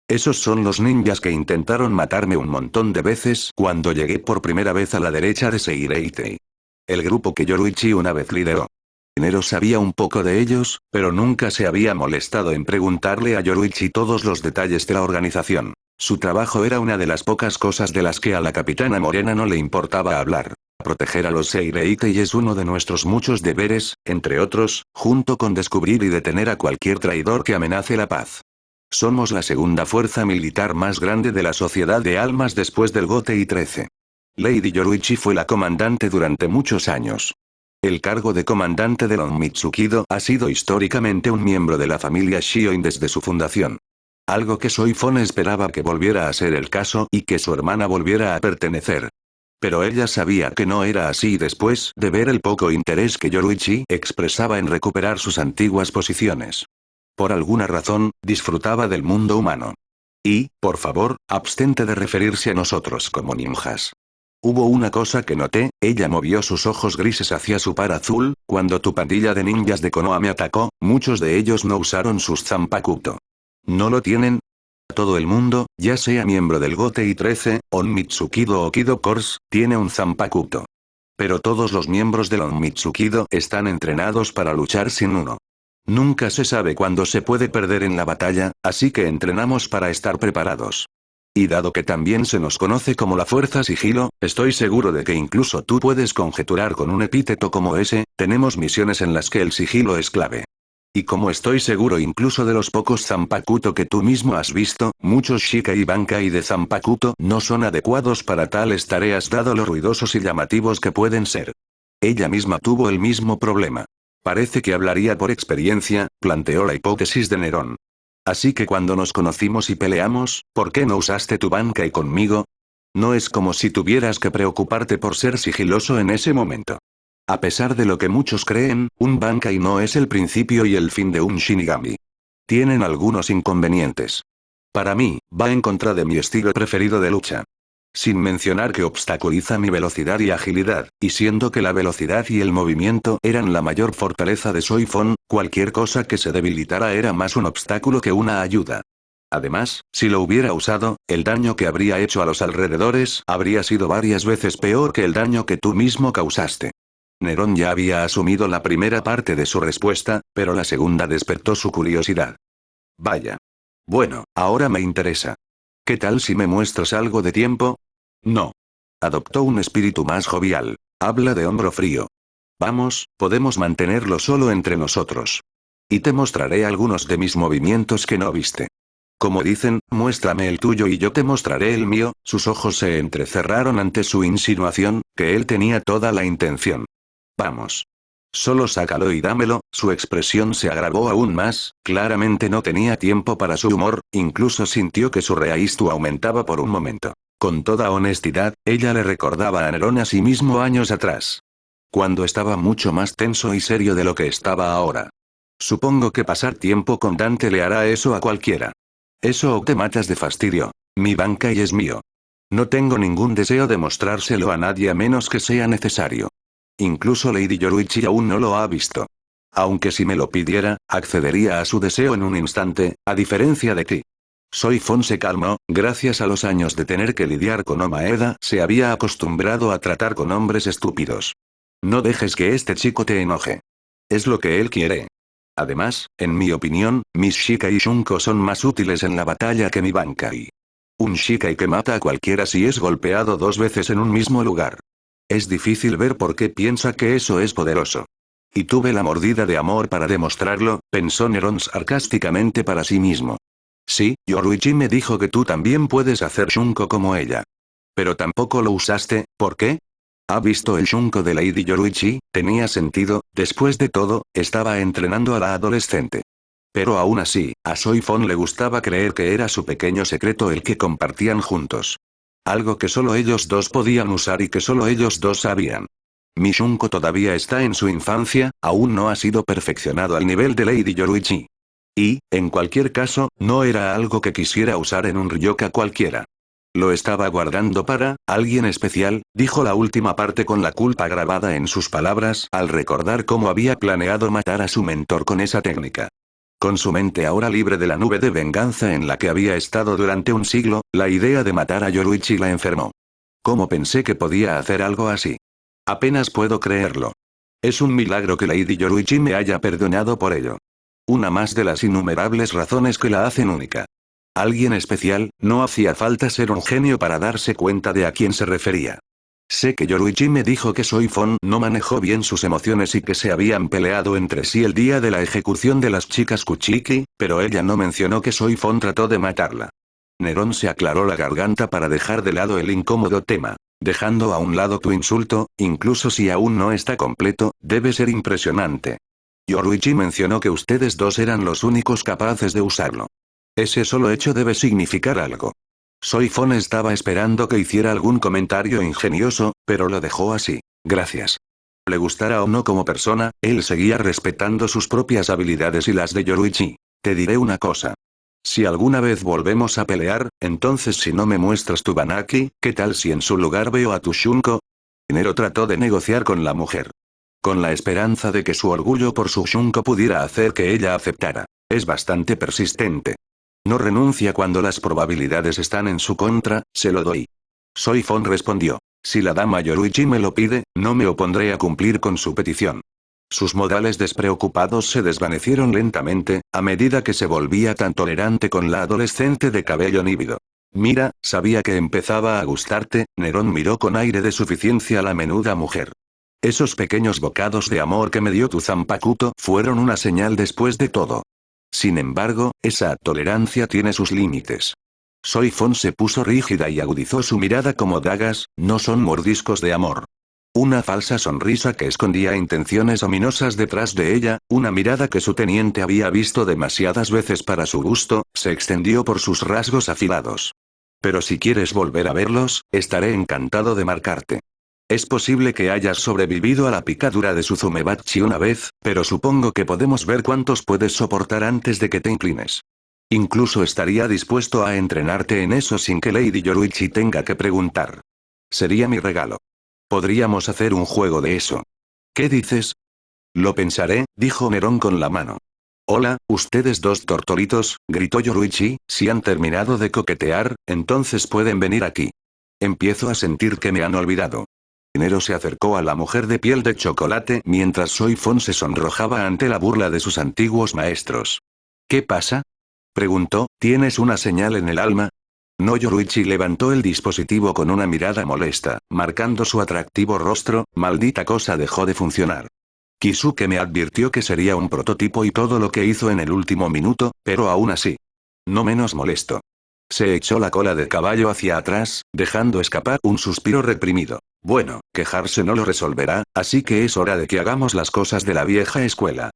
Esos son los ninjas que intentaron matarme un montón de veces cuando llegué por primera vez a la derecha de Seireitei. El grupo que Yoruichi una vez lideró. Nero sabía un poco de ellos, pero nunca se había molestado en preguntarle a Yoruichi todos los detalles de la organización. Su trabajo era una de las pocas cosas de las que a la capitana Morena no le importaba hablar. Proteger a los Seireitei es uno de nuestros muchos deberes, entre otros, junto con descubrir y detener a cualquier traidor que amenace la paz. Somos la segunda fuerza militar más grande de la Sociedad de Almas después del Gotei 13. Lady Yoruichi fue la comandante durante muchos años. El cargo de comandante del Onmitsukido ha sido históricamente un miembro de la familia Shioin desde su fundación. Algo que Soifon esperaba que volviera a ser el caso y que su hermana volviera a pertenecer. Pero ella sabía que no era así después de ver el poco interés que Yoruichi expresaba en recuperar sus antiguas posiciones. Por alguna razón, disfrutaba del mundo humano. Y, por favor, abstente de referirse a nosotros como ninjas. Hubo una cosa que noté, ella movió sus ojos grises hacia su par azul, cuando tu pandilla de ninjas de Konoha me atacó, muchos de ellos no usaron sus Zanpakuto. ¿No lo tienen? Todo el mundo, ya sea miembro del Gotei 13, Onmitsukido o Kido Corps, tiene un Zanpakuto. Pero todos los miembros del Onmitsukido están entrenados para luchar sin uno. Nunca se sabe cuándo se puede perder en la batalla, así que entrenamos para estar preparados. Y dado que también se nos conoce como la fuerza sigilo, estoy seguro de que incluso tú puedes conjeturar con un epíteto como ese, tenemos misiones en las que el sigilo es clave. Y como estoy seguro incluso de los pocos Zanpakuto que tú mismo has visto, muchos Shika y Bankai de Zanpakuto no son adecuados para tales tareas dado lo ruidosos y llamativos que pueden ser. Ella misma tuvo el mismo problema. Parece que hablaría por experiencia, planteó la hipótesis de Nerón. Así que cuando nos conocimos y peleamos, ¿por qué no usaste tu Bankai conmigo? No es como si tuvieras que preocuparte por ser sigiloso en ese momento. A pesar de lo que muchos creen, un Bankai no es el principio y el fin de un Shinigami. Tienen algunos inconvenientes. Para mí, va en contra de mi estilo preferido de lucha. Sin mencionar que obstaculiza mi velocidad y agilidad, y siendo que la velocidad y el movimiento eran la mayor fortaleza de Soifon, cualquier cosa que se debilitara era más un obstáculo que una ayuda. Además, si lo hubiera usado, el daño que habría hecho a los alrededores habría sido varias veces peor que el daño que tú mismo causaste. Nerón ya había asumido la primera parte de su respuesta, pero la segunda despertó su curiosidad. Vaya. Bueno, ahora me interesa. ¿Qué tal si me muestras algo de tiempo? No. Adoptó un espíritu más jovial. Habla de hombro frío. Vamos, podemos mantenerlo solo entre nosotros. Y te mostraré algunos de mis movimientos que no viste. Como dicen, muéstrame el tuyo y yo te mostraré el mío. Sus ojos se entrecerraron ante su insinuación, que él tenía toda la intención. Vamos. Solo sácalo y dámelo. Su expresión se agravó aún más, claramente no tenía tiempo para su humor, incluso sintió que su reaistu aumentaba por un momento. Con toda honestidad, ella le recordaba a Nerón a sí mismo años atrás. Cuando estaba mucho más tenso y serio de lo que estaba ahora. Supongo que pasar tiempo con Dante le hará eso a cualquiera. Eso o te matas de fastidio. Mi banca y es mío. No tengo ningún deseo de mostrárselo a nadie a menos que sea necesario. Incluso Lady Yoruichi aún no lo ha visto. Aunque si me lo pidiera, accedería a su deseo en un instante, a diferencia de ti. Soifon se calmó, gracias a los años de tener que lidiar con Omaeda, se había acostumbrado a tratar con hombres estúpidos. No dejes que este chico te enoje. Es lo que él quiere. Además, en mi opinión, mis Shikai y Shunko son más útiles en la batalla que mi Bankai. Un Shikai que mata a cualquiera si es golpeado 2 veces en un mismo lugar. Es difícil ver por qué piensa que eso es poderoso. Y tuve la mordida de amor para demostrarlo, pensó Nerón sarcásticamente para sí mismo. Sí, Yoruichi me dijo que tú también puedes hacer Shunko como ella. Pero tampoco lo usaste, ¿por qué? ¿Ha visto el Shunko de Lady Yoruichi? Tenía sentido, después de todo, estaba entrenando a la adolescente. Pero aún así, a Soifon le gustaba creer que era su pequeño secreto el que compartían juntos. Algo que solo ellos dos podían usar y que solo ellos dos sabían. Mi Shunko todavía está en su infancia, aún no ha sido perfeccionado al nivel de Lady Yoruichi. Y, en cualquier caso, no era algo que quisiera usar en un Ryoka cualquiera. Lo estaba guardando para alguien especial, dijo la última parte con la culpa grabada en sus palabras al recordar cómo había planeado matar a su mentor con esa técnica. Con su mente ahora libre de la nube de venganza en la que había estado durante un siglo, la idea de matar a Yoruichi la enfermó. ¿Cómo pensé que podía hacer algo así? Apenas puedo creerlo. Es un milagro que Lady Yoruichi me haya perdonado por ello. Una más de las innumerables razones que la hacen única. Alguien especial, no hacía falta ser un genio para darse cuenta de a quién se refería. Sé que Yoruichi me dijo que Soifon no manejó bien sus emociones y que se habían peleado entre sí el día de la ejecución de las chicas Kuchiki, pero ella no mencionó que Soifon trató de matarla. Nerón se aclaró la garganta para dejar de lado el incómodo tema. Dejando a un lado tu insulto, incluso si aún no está completo, debe ser impresionante. Yoruichi mencionó que ustedes dos eran los únicos capaces de usarlo. Ese solo hecho debe significar algo. Soifon estaba esperando que hiciera algún comentario ingenioso, pero lo dejó así. Gracias. Le gustara o no como persona, él seguía respetando sus propias habilidades y las de Yoruichi. Te diré una cosa. Si alguna vez volvemos a pelear, entonces si no me muestras tu Banaki, ¿qué tal si en su lugar veo a tu Shunko? Nero trató de negociar con la mujer. Con la esperanza de que su orgullo por su Shunko pudiera hacer que ella aceptara. Es bastante persistente. No renuncia cuando las probabilidades están en su contra, se lo doy. Soifon respondió. Si la dama Yoruichi me lo pide, no me opondré a cumplir con su petición. Sus modales despreocupados se desvanecieron lentamente, a medida que se volvía tan tolerante con la adolescente de cabello nívido. Mira, sabía que empezaba a gustarte, Nerón miró con aire de suficiencia a la menuda mujer. Esos pequeños bocados de amor que me dio tu Zanpakuto fueron una señal después de todo. Sin embargo, esa tolerancia tiene sus límites. Soifon se puso rígida y agudizó su mirada como dagas, no son mordiscos de amor. Una falsa sonrisa que escondía intenciones ominosas detrás de ella, una mirada que su teniente había visto demasiadas veces para su gusto, se extendió por sus rasgos afilados. Pero si quieres volver a verlos, estaré encantado de marcarte. Es posible que hayas sobrevivido a la picadura de Suzumebachi una vez, pero supongo que podemos ver cuántos puedes soportar antes de que te inclines. Incluso estaría dispuesto a entrenarte en eso sin que Lady Yoruichi tenga que preguntar. Sería mi regalo. Podríamos hacer un juego de eso. ¿Qué dices? Lo pensaré, dijo Nerón con la mano. Hola, ustedes dos tortolitos, gritó Yoruichi, si han terminado de coquetear, entonces pueden venir aquí. Empiezo a sentir que me han olvidado. Nero se acercó a la mujer de piel de chocolate mientras Soifon se sonrojaba ante la burla de sus antiguos maestros. ¿Qué pasa? Preguntó, ¿tienes una señal en el alma? No. Yoruichi levantó el dispositivo con una mirada molesta, marcando su atractivo rostro. Maldita cosa dejó de funcionar. Kisuke me advirtió que sería un prototipo y todo lo que hizo en el último minuto, pero aún así. No menos molesto. Se echó la cola de caballo hacia atrás, dejando escapar un suspiro reprimido. Bueno, quejarse no lo resolverá, así que es hora de que hagamos las cosas de la vieja escuela.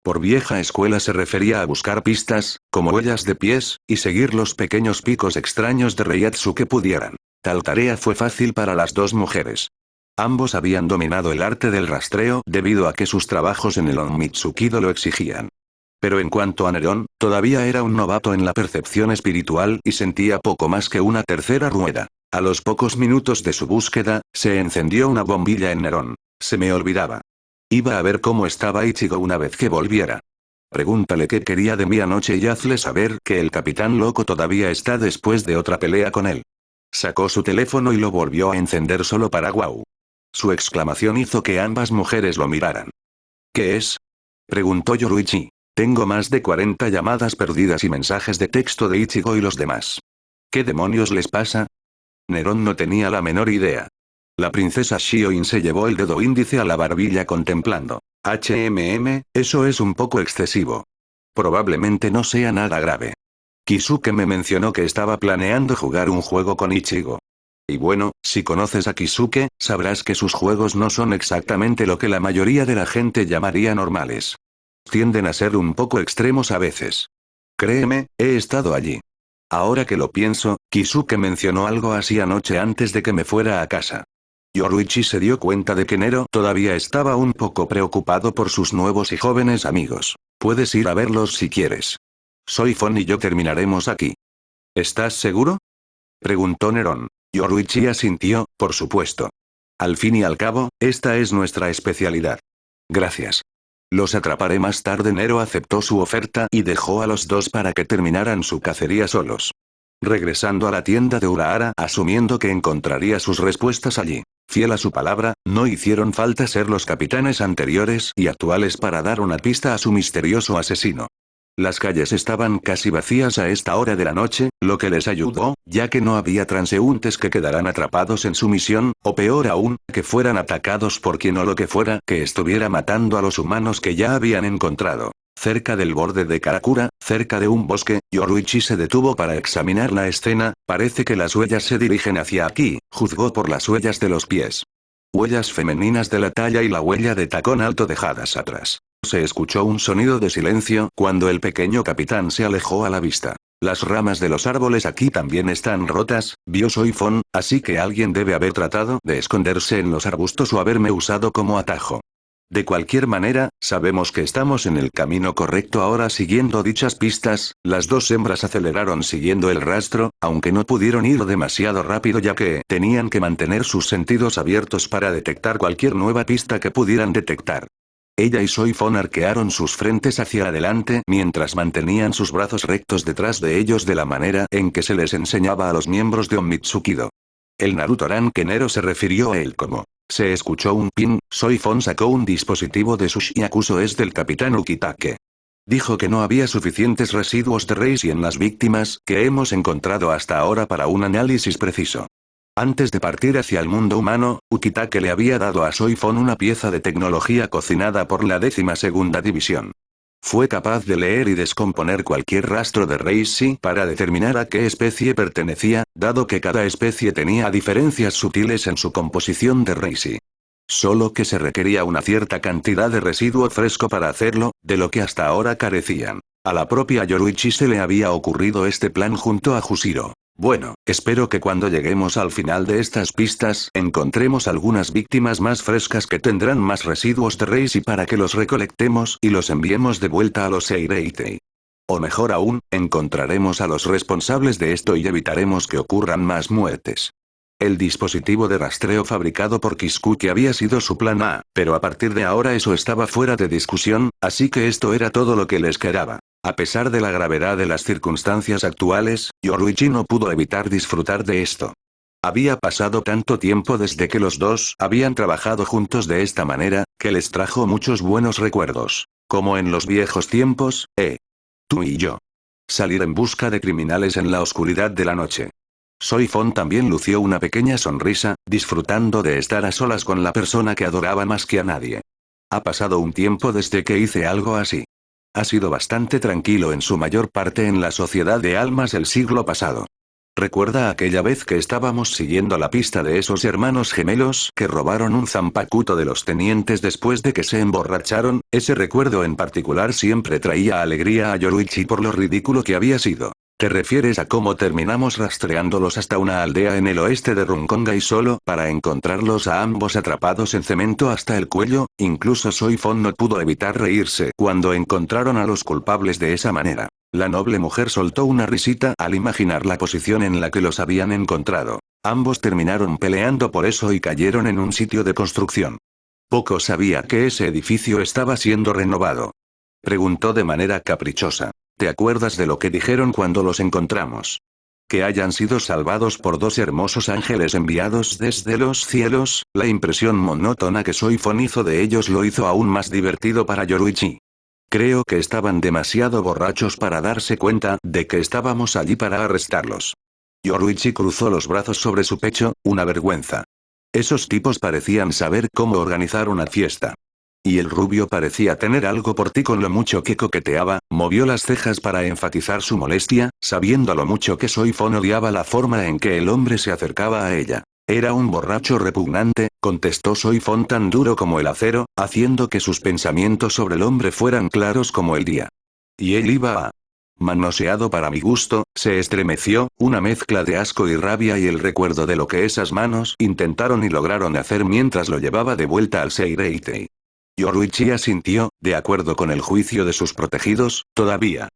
Por vieja escuela se refería a buscar pistas, como huellas de pies, y seguir los pequeños picos extraños de Reiatsu que pudieran. Tal tarea fue fácil para las dos mujeres. Ambos habían dominado el arte del rastreo debido a que sus trabajos en el Onmitsukido lo exigían. Pero en cuanto a Nerón, todavía era un novato en la percepción espiritual y sentía poco más que una tercera rueda. A los pocos minutos de su búsqueda, se encendió una bombilla en Nerón. Se me olvidaba. Iba a ver cómo estaba Ichigo una vez que volviera. Pregúntale qué quería de mí anoche y hazle saber que el capitán loco todavía está después de otra pelea con él. Sacó su teléfono y lo volvió a encender solo para guau. Su exclamación hizo que ambas mujeres lo miraran. ¿Qué es? Preguntó Yoruichi. Tengo más de 40 llamadas perdidas y mensajes de texto de Ichigo y los demás. ¿Qué demonios les pasa? Nerón no tenía la menor idea. La princesa Shioin se llevó el dedo índice a la barbilla contemplando. Eso es un poco excesivo. Probablemente no sea nada grave. Kisuke me mencionó que estaba planeando jugar un juego con Ichigo. Y bueno, si conoces a Kisuke, sabrás que sus juegos no son exactamente lo que la mayoría de la gente llamaría normales. Tienden a ser un poco extremos a veces. Créeme, he estado allí. Ahora que lo pienso, Kisuke mencionó algo así anoche antes de que me fuera a casa. Yoruichi se dio cuenta de que Nero todavía estaba un poco preocupado por sus nuevos y jóvenes amigos. Puedes ir a verlos si quieres. Soifon y yo terminaremos aquí. ¿Estás seguro? Preguntó Nerón. Yoruichi asintió, por supuesto. Al fin y al cabo, esta es nuestra especialidad. Gracias. Los atraparé más tarde. Nero aceptó su oferta y dejó a los dos para que terminaran su cacería solos. Regresando a la tienda de Urahara, asumiendo que encontraría sus respuestas allí. Fiel a su palabra, no hicieron falta ser los capitanes anteriores y actuales para dar una pista a su misterioso asesino. Las calles estaban casi vacías a esta hora de la noche, lo que les ayudó, ya que no había transeúntes que quedaran atrapados en su misión, o peor aún, que fueran atacados por quien o lo que fuera que estuviera matando a los humanos que ya habían encontrado. Cerca del borde de Karakura, cerca de un bosque, Yoruichi se detuvo para examinar la escena. Parece que las huellas se dirigen hacia aquí, juzgó por las huellas de los pies. Huellas femeninas de la talla y la huella de tacón alto dejadas atrás. Se escuchó un sonido de silencio cuando el pequeño capitán se alejó a la vista. Las ramas de los árboles aquí también están rotas, vio Soifon, así que alguien debe haber tratado de esconderse en los arbustos o haberme usado como atajo. De cualquier manera, sabemos que estamos en el camino correcto ahora. Siguiendo dichas pistas, las dos hembras aceleraron siguiendo el rastro, aunque no pudieron ir demasiado rápido ya que tenían que mantener sus sentidos abiertos para detectar cualquier nueva pista que pudieran detectar. Ella y Soifon arquearon sus frentes hacia adelante mientras mantenían sus brazos rectos detrás de ellos de la manera en que se les enseñaba a los miembros de Onmitsukido. El Naruto-ran que Nero se refirió a él como. Se escuchó un ping. Soifon sacó un dispositivo de su Shiakuso. Es del capitán Ukitake. Dijo que no había suficientes residuos de Reishi en las víctimas que hemos encontrado hasta ahora para un análisis preciso. Antes de partir hacia el mundo humano, Ukitake le había dado a Soifon una pieza de tecnología cocinada por la 12ª División. Fue capaz de leer y descomponer cualquier rastro de Reishi para determinar a qué especie pertenecía, dado que cada especie tenía diferencias sutiles en su composición de Reishi. Solo que se requería una cierta cantidad de residuo fresco para hacerlo, de lo que hasta ahora carecían. A la propia Yoruichi se le había ocurrido este plan junto a Jushiro. Bueno, espero que cuando lleguemos al final de estas pistas encontremos algunas víctimas más frescas que tendrán más residuos de Reishi para que los recolectemos y los enviemos de vuelta a los Seireitei. O mejor aún, encontraremos a los responsables de esto y evitaremos que ocurran más muertes. El dispositivo de rastreo fabricado por Kisuke había sido su plan A, pero a partir de ahora eso estaba fuera de discusión, así que esto era todo lo que les quedaba. A pesar de la gravedad de las circunstancias actuales, Yoruichi no pudo evitar disfrutar de esto. Había pasado tanto tiempo desde que los dos habían trabajado juntos de esta manera, que les trajo muchos buenos recuerdos. Como en los viejos tiempos, tú y yo. Salir en busca de criminales en la oscuridad de la noche. Soifon también lució una pequeña sonrisa, disfrutando de estar a solas con la persona que adoraba más que a nadie. Ha pasado un tiempo desde que hice algo así. Ha sido bastante tranquilo en su mayor parte en la sociedad de almas del siglo pasado. ¿Recuerda aquella vez que estábamos siguiendo la pista de esos hermanos gemelos que robaron un zanpacuto de los tenientes después de que se emborracharon? Ese recuerdo en particular siempre traía alegría a Yoruichi por lo ridículo que había sido. ¿Te refieres a cómo terminamos rastreándolos hasta una aldea en el oeste de Runkonga y solo para encontrarlos a ambos atrapados en cemento hasta el cuello? Incluso Soifon no pudo evitar reírse cuando encontraron a los culpables de esa manera. La noble mujer soltó una risita al imaginar la posición en la que los habían encontrado. Ambos terminaron peleando por eso y cayeron en un sitio de construcción. Poco sabía que ese edificio estaba siendo renovado. Preguntó de manera caprichosa. ¿Te acuerdas de lo que dijeron cuando los encontramos? Que hayan sido salvados por dos hermosos ángeles enviados desde los cielos. La impresión monótona que Soifon hizo de ellos lo hizo aún más divertido para Yoruichi. Creo que estaban demasiado borrachos para darse cuenta de que estábamos allí para arrestarlos. Yoruichi cruzó los brazos sobre su pecho, una vergüenza. Esos tipos parecían saber cómo organizar una fiesta. Y el rubio parecía tener algo por ti con lo mucho que coqueteaba, movió las cejas para enfatizar su molestia, sabiendo lo mucho que Soifon odiaba la forma en que el hombre se acercaba a ella. Era un borracho repugnante, contestó Soifon tan duro como el acero, haciendo que sus pensamientos sobre el hombre fueran claros como el día. Y él iba a... Manoseado para mi gusto, se estremeció, una mezcla de asco y rabia y el recuerdo de lo que esas manos intentaron y lograron hacer mientras lo llevaba de vuelta al Seireitei. Yoruichi asintió, de acuerdo con el juicio de sus protegidos, todavía.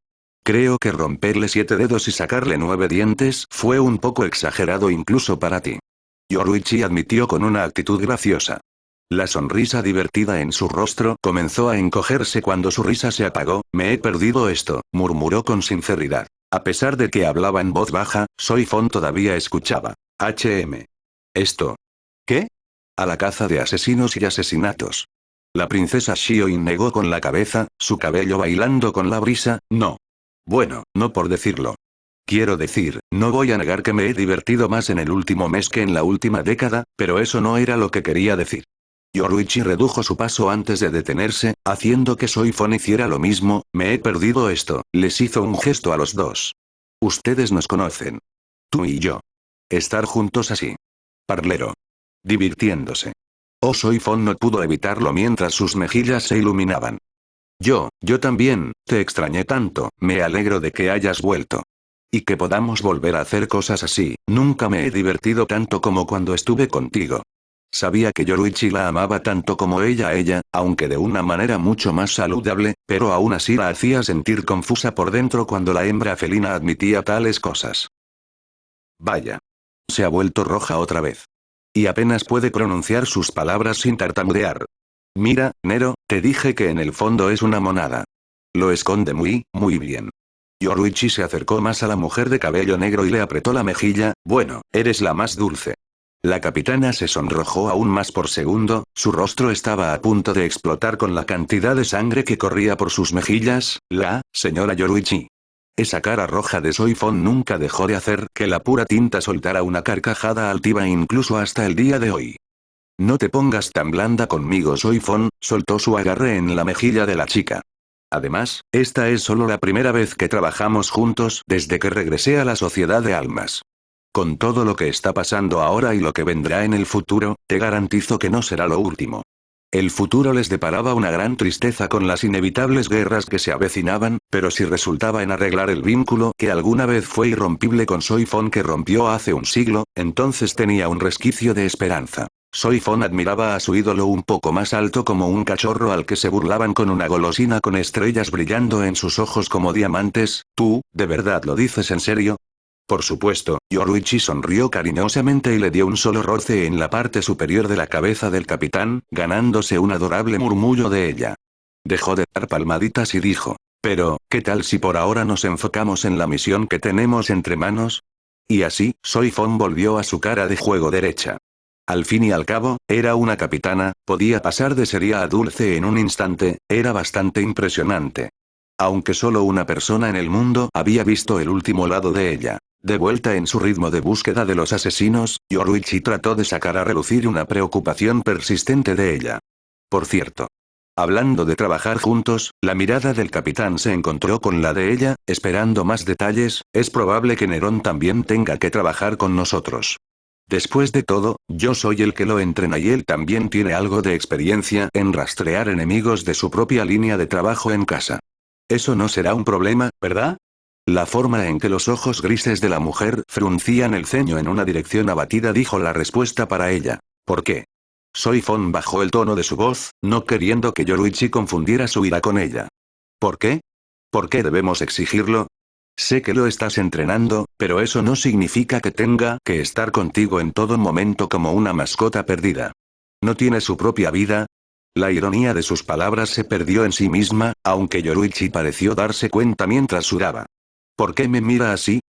Creo que romperle 7 dedos y sacarle 9 dientes fue un poco exagerado incluso para ti. Yoruichi admitió con una actitud graciosa. La sonrisa divertida en su rostro comenzó a encogerse cuando su risa se apagó. Me he perdido esto, murmuró con sinceridad. A pesar de que hablaba en voz baja, Soifon todavía escuchaba. Esto. ¿Qué? A la caza de asesinos y asesinatos. La princesa Shioin negó con la cabeza, su cabello bailando con la brisa. No. Bueno, no por decirlo. Quiero decir, no voy a negar que me he divertido más en el último mes que en la última década, pero eso no era lo que quería decir. Yoruichi redujo su paso antes de detenerse, haciendo que Soifon hiciera lo mismo. Me he perdido esto, les hizo un gesto a los dos. Ustedes nos conocen. Tú y yo. Estar juntos así. Parlero. Divirtiéndose. Oh, Soifon no pudo evitarlo mientras sus mejillas se iluminaban. Yo también, te extrañé tanto, me alegro de que hayas vuelto. Y que podamos volver a hacer cosas así. Nunca me he divertido tanto como cuando estuve contigo. Sabía que Yoruichi la amaba tanto como ella a ella, aunque de una manera mucho más saludable, pero aún así la hacía sentir confusa por dentro cuando la hembra felina admitía tales cosas. Vaya. Se ha vuelto roja otra vez. Y apenas puede pronunciar sus palabras sin tartamudear. Mira, Nero, te dije que en el fondo es una monada. Lo esconde muy bien. Yoruichi se acercó más a la mujer de cabello negro y le apretó la mejilla. Bueno, eres la más dulce. La capitana se sonrojó aún más por segundo, su rostro estaba a punto de explotar con la cantidad de sangre que corría por sus mejillas. La señora Yoruichi. Esa cara roja de Soifon nunca dejó de hacer que la pura tinta soltara una carcajada altiva incluso hasta el día de hoy. No te pongas tan blanda conmigo, Soifon, soltó su agarre en la mejilla de la chica. Además, esta es solo la primera vez que trabajamos juntos desde que regresé a la sociedad de almas. Con todo lo que está pasando ahora y lo que vendrá en el futuro, te garantizo que no será lo último. El futuro les deparaba una gran tristeza con las inevitables guerras que se avecinaban, pero si resultaba en arreglar el vínculo que alguna vez fue irrompible con Soifon que rompió hace un siglo, entonces tenía un resquicio de esperanza. Soifon admiraba a su ídolo un poco más alto como un cachorro al que se burlaban con una golosina con estrellas brillando en sus ojos como diamantes. ¿Tú, de verdad lo dices en serio? Por supuesto, Yoruichi sonrió cariñosamente y le dio un solo roce en la parte superior de la cabeza del capitán, ganándose un adorable murmullo de ella. Dejó de dar palmaditas y dijo, pero, ¿qué tal si por ahora nos enfocamos en la misión que tenemos entre manos? Y así, Soifon volvió a su cara de juego derecha. Al fin y al cabo, era una capitana, podía pasar de seria a dulce en un instante, era bastante impresionante. Aunque solo una persona en el mundo había visto el último lado de ella. De vuelta en su ritmo de búsqueda de los asesinos, Yoruichi trató de sacar a relucir una preocupación persistente de ella. Por cierto. Hablando de trabajar juntos, la mirada del capitán se encontró con la de ella, esperando más detalles, es probable que Nerón también tenga que trabajar con nosotros. Después de todo, yo soy el que lo entrena y él también tiene algo de experiencia en rastrear enemigos de su propia línea de trabajo en casa. Eso no será un problema, ¿verdad? La forma en que los ojos grises de la mujer fruncían el ceño en una dirección abatida dijo la respuesta para ella. ¿Por qué? Soifon bajó el tono de su voz, no queriendo que Yoruichi confundiera su ira con ella. ¿Por qué? ¿Por qué debemos exigirlo? Sé que lo estás entrenando, pero eso no significa que tenga que estar contigo en todo momento como una mascota perdida. ¿No tiene su propia vida? La ironía de sus palabras se perdió en sí misma, aunque Yoruichi pareció darse cuenta mientras sudaba. ¿Por qué me mira así?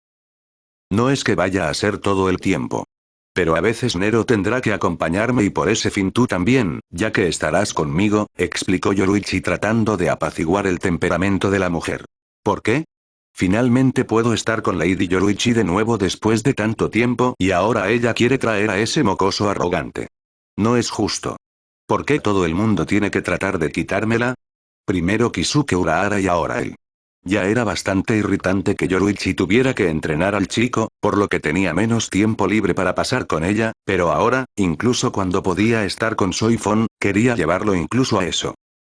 No es que vaya a ser todo el tiempo. Pero a veces Nero tendrá que acompañarme y por ese fin tú también, ya que estarás conmigo, explicó Yoruichi tratando de apaciguar el temperamento de la mujer. ¿Por qué? Finalmente puedo estar con Lady Yoruichi de nuevo después de tanto tiempo y ahora ella quiere traer a ese mocoso arrogante. No es justo. ¿Por qué todo el mundo tiene que tratar de quitármela? Primero Kisuke Urahara y ahora él. Ya era bastante irritante que Yoruichi tuviera que entrenar al chico, por lo que tenía menos tiempo libre para pasar con ella, pero ahora, incluso cuando podía estar con Soifon, quería llevarlo incluso a eso.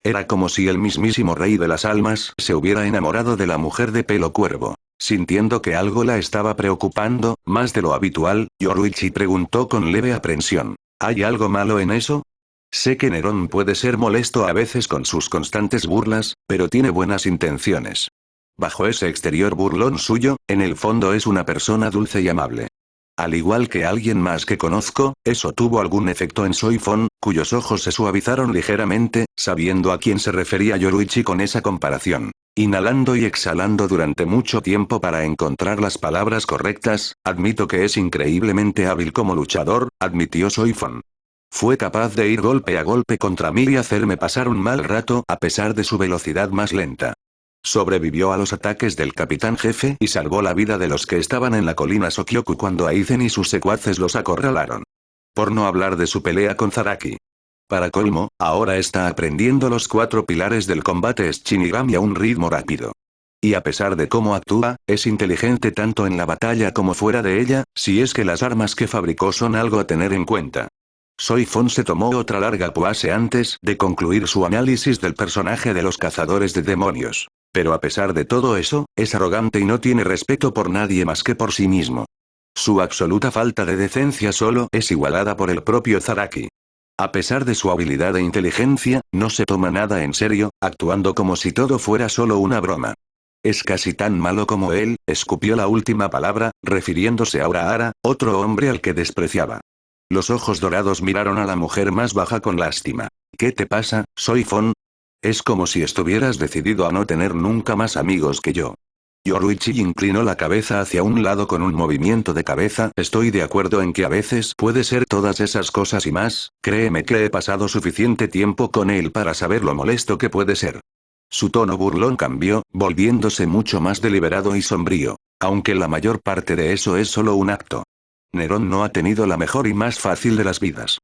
Era como si el mismísimo rey de las almas se hubiera enamorado de la mujer de pelo cuervo. Sintiendo que algo la estaba preocupando, más de lo habitual, Yoruichi preguntó con leve aprensión. ¿Hay algo malo en eso? Sé que Nerón puede ser molesto a veces con sus constantes burlas, pero tiene buenas intenciones. Bajo ese exterior burlón suyo, en el fondo es una persona dulce y amable. Al igual que alguien más que conozco, eso tuvo algún efecto en Soifon, cuyos ojos se suavizaron ligeramente, sabiendo a quién se refería Yoruichi con esa comparación. Inhalando y exhalando durante mucho tiempo para encontrar las palabras correctas, admito que es increíblemente hábil como luchador, admitió Soifon. Fue capaz de ir golpe a golpe contra mí y hacerme pasar un mal rato a pesar de su velocidad más lenta. Sobrevivió a los ataques del capitán jefe y salvó la vida de los que estaban en la colina Sokyoku cuando Aizen y sus secuaces los acorralaron. Por no hablar de su pelea con Zaraki. Para colmo, ahora está aprendiendo los 4 pilares del combate Shinigami a un ritmo rápido. Y a pesar de cómo actúa, es inteligente tanto en la batalla como fuera de ella, si es que las armas que fabricó son algo a tener en cuenta. Soifon se tomó otra larga pause antes de concluir su análisis del personaje de los cazadores de demonios. Pero a pesar de todo eso, es arrogante y no tiene respeto por nadie más que por sí mismo. Su absoluta falta de decencia solo es igualada por el propio Zaraki. A pesar de su habilidad e inteligencia, no se toma nada en serio, actuando como si todo fuera solo una broma. Es casi tan malo como él, escupió la última palabra, refiriéndose a Urahara, otro hombre al que despreciaba. Los ojos dorados miraron a la mujer más baja con lástima. ¿Qué te pasa, Soifon? Es como si estuvieras decidido a no tener nunca más amigos que yo. Yoruichi inclinó la cabeza hacia un lado con un movimiento de cabeza. Estoy de acuerdo en que a veces puede ser todas esas cosas y más, créeme que he pasado suficiente tiempo con él para saber lo molesto que puede ser. Su tono burlón cambió, volviéndose mucho más deliberado y sombrío. Aunque la mayor parte de eso es solo un acto. Nerón no ha tenido la mejor y más fácil de las vidas.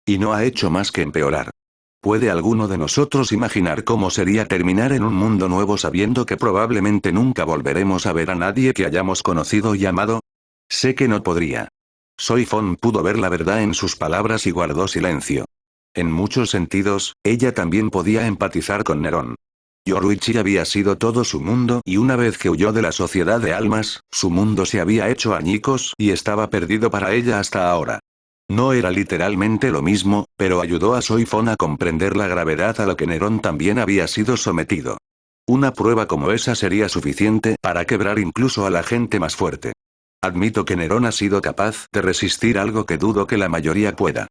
Y no ha hecho más que empeorar. ¿Puede alguno de nosotros imaginar cómo sería terminar en un mundo nuevo sabiendo que probablemente nunca volveremos a ver a nadie que hayamos conocido y amado? Sé que no podría. Soifon pudo ver la verdad en sus palabras y guardó silencio. En muchos sentidos, ella también podía empatizar con Nerón. Yoruichi había sido todo su mundo y una vez que huyó de la sociedad de almas, su mundo se había hecho añicos y estaba perdido para ella hasta ahora. No era literalmente lo mismo, pero ayudó a Soifon a comprender la gravedad a la que Nerón también había sido sometido. Una prueba como esa sería suficiente para quebrar incluso a la gente más fuerte. Admito que Nerón ha sido capaz de resistir algo que dudo que la mayoría pueda.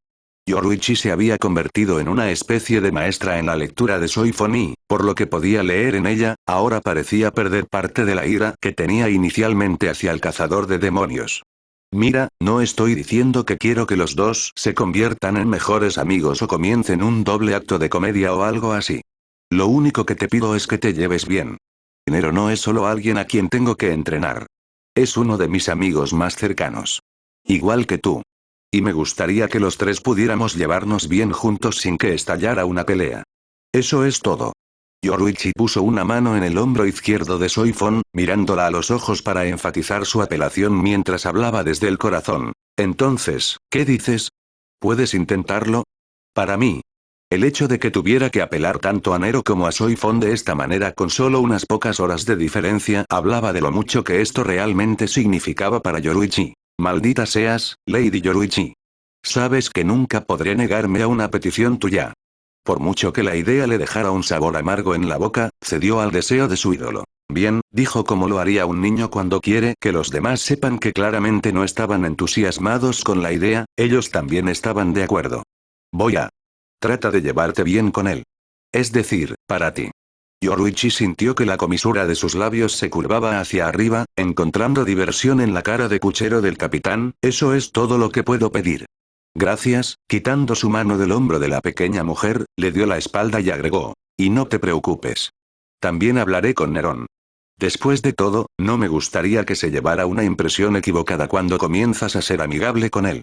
Yoruichi se había convertido en una especie de maestra en la lectura de Soifon y, por lo que podía leer en ella, ahora parecía perder parte de la ira que tenía inicialmente hacia el cazador de demonios. Mira, no estoy diciendo que quiero que los dos se conviertan en mejores amigos o comiencen un doble acto de comedia o algo así. Lo único que te pido es que te lleves bien. Nero no es solo alguien a quien tengo que entrenar. Es uno de mis amigos más cercanos. Igual que tú. Y me gustaría que los tres pudiéramos llevarnos bien juntos sin que estallara una pelea. Eso es todo. Yoruichi puso una mano en el hombro izquierdo de Soifon, mirándola a los ojos para enfatizar su apelación mientras hablaba desde el corazón. Entonces, ¿qué dices? ¿Puedes intentarlo? Para mí. El hecho de que tuviera que apelar tanto a Nero como a Soifon de esta manera con solo unas pocas horas de diferencia hablaba de lo mucho que esto realmente significaba para Yoruichi. Maldita seas, Lady Yoruichi. Sabes que nunca podré negarme a una petición tuya. Por mucho que la idea le dejara un sabor amargo en la boca, cedió al deseo de su ídolo. Bien, dijo como lo haría un niño cuando quiere que los demás sepan que claramente no estaban entusiasmados con la idea, ellos también estaban de acuerdo. Voy a. Trata de llevarte bien con él. Es decir, para ti. Yoruichi sintió que la comisura de sus labios se curvaba hacia arriba, encontrando diversión en la cara de puchero del capitán, eso es todo lo que puedo pedir. Gracias, quitando su mano del hombro de la pequeña mujer, le dio la espalda y agregó. Y no te preocupes. También hablaré con Nerón. Después de todo, no me gustaría que se llevara una impresión equivocada cuando comienzas a ser amigable con él.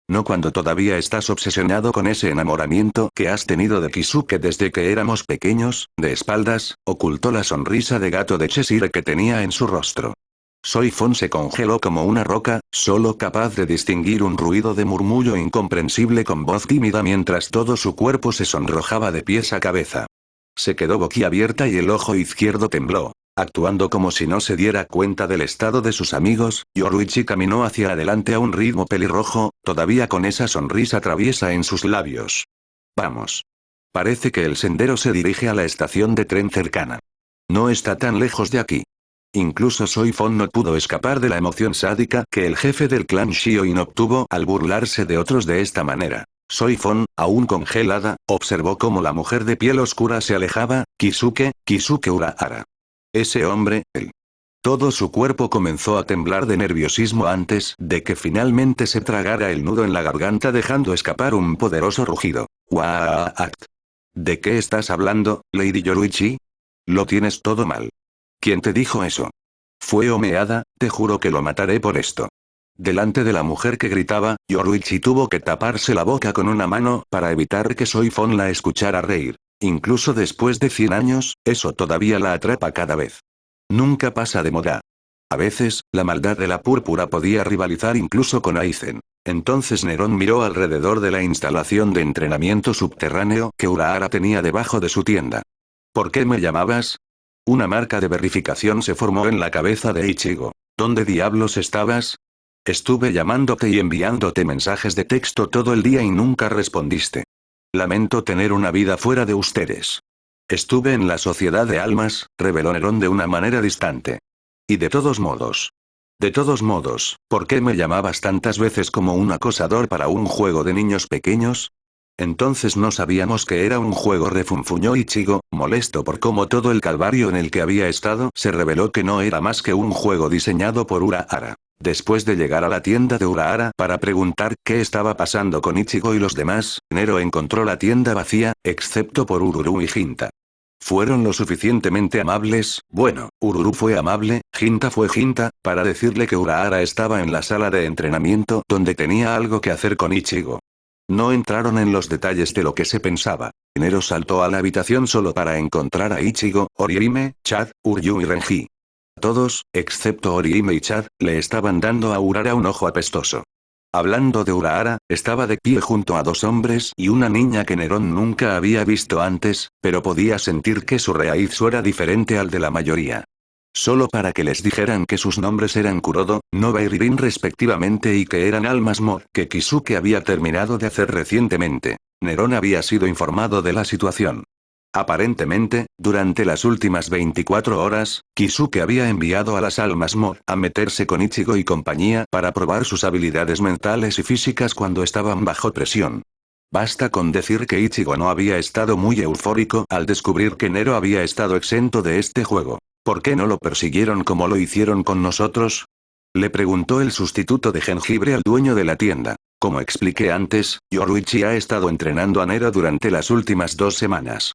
No cuando todavía estás obsesionado con ese enamoramiento que has tenido de Kisuke desde que éramos pequeños, de espaldas, ocultó la sonrisa de gato de Cheshire que tenía en su rostro. Soifon se congeló como una roca, solo capaz de distinguir un ruido de murmullo incomprensible con voz tímida mientras todo su cuerpo se sonrojaba de pies a cabeza. Se quedó boquiabierta y el ojo izquierdo tembló. Actuando como si no se diera cuenta del estado de sus amigos, Yoruichi caminó hacia adelante a un ritmo pelirrojo, todavía con esa sonrisa traviesa en sus labios. Vamos. Parece que el sendero se dirige a la estación de tren cercana. No está tan lejos de aquí. Incluso Soifon no pudo escapar de la emoción sádica que el jefe del clan Shioin obtuvo al burlarse de otros de esta manera. Soifon, aún congelada, observó cómo la mujer de piel oscura se alejaba, Kisuke Urahara. Ese hombre, él. Todo su cuerpo comenzó a temblar de nerviosismo antes de que finalmente se tragara el nudo en la garganta dejando escapar un poderoso rugido. ¿What? ¿De qué estás hablando, Lady Yoruichi? Lo tienes todo mal. ¿Quién te dijo eso? Fue Omeada, te juro que lo mataré por esto. Delante de la mujer que gritaba, Yoruichi tuvo que taparse la boca con una mano para evitar que Soifon la escuchara reír. Incluso después de 100 años, eso todavía la atrapa cada vez. Nunca pasa de moda. A veces, la maldad de la púrpura podía rivalizar incluso con Aizen. Entonces Nerón miró alrededor de la instalación de entrenamiento subterráneo que Urahara tenía debajo de su tienda. ¿Por qué me llamabas? Una marca de verificación se formó en la cabeza de Ichigo. ¿Dónde diablos estabas? Estuve llamándote y enviándote mensajes de texto todo el día y nunca respondiste. Lamento tener una vida fuera de ustedes. Estuve en la sociedad de almas, reveló Nerón de una manera distante. Y de todos modos. De todos modos, ¿por qué me llamabas tantas veces como un acosador para un juego de niños pequeños? Entonces no sabíamos que era un juego, refunfuñó Ichigo, molesto por cómo todo el calvario en el que había estado se reveló que no era más que un juego diseñado por Urahara. Después de llegar a la tienda de Urahara para preguntar qué estaba pasando con Ichigo y los demás, Nero encontró la tienda vacía, excepto por Ururu y Hinta. Fueron lo suficientemente amables, bueno, Ururu fue amable, Hinta fue Hinta, para decirle que Urahara estaba en la sala de entrenamiento donde tenía algo que hacer con Ichigo. No entraron en los detalles de lo que se pensaba. Nero saltó a la habitación solo para encontrar a Ichigo, Orihime, Chad, Uryu y Renji. Todos, excepto Orihime y Chad, le estaban dando a Urahara un ojo apestoso. Hablando de Urahara, estaba de pie junto a dos hombres y una niña que Nerón nunca había visto antes, pero podía sentir que su raíz era diferente al de la mayoría. Solo para que les dijeran que sus nombres eran Kurodo, Nova y Ririn respectivamente y que eran almas mod que Kisuke había terminado de hacer recientemente. Nerón había sido informado de la situación. Aparentemente, durante las últimas 24 horas, Kisuke había enviado a las almas mod a meterse con Ichigo y compañía para probar sus habilidades mentales y físicas cuando estaban bajo presión. Basta con decir que Ichigo no había estado muy eufórico al descubrir que Nero había estado exento de este juego. ¿Por qué no lo persiguieron como lo hicieron con nosotros? Le preguntó el sustituto de jengibre al dueño de la tienda. Como expliqué antes, Yoruichi ha estado entrenando a Nero durante las últimas 2 semanas.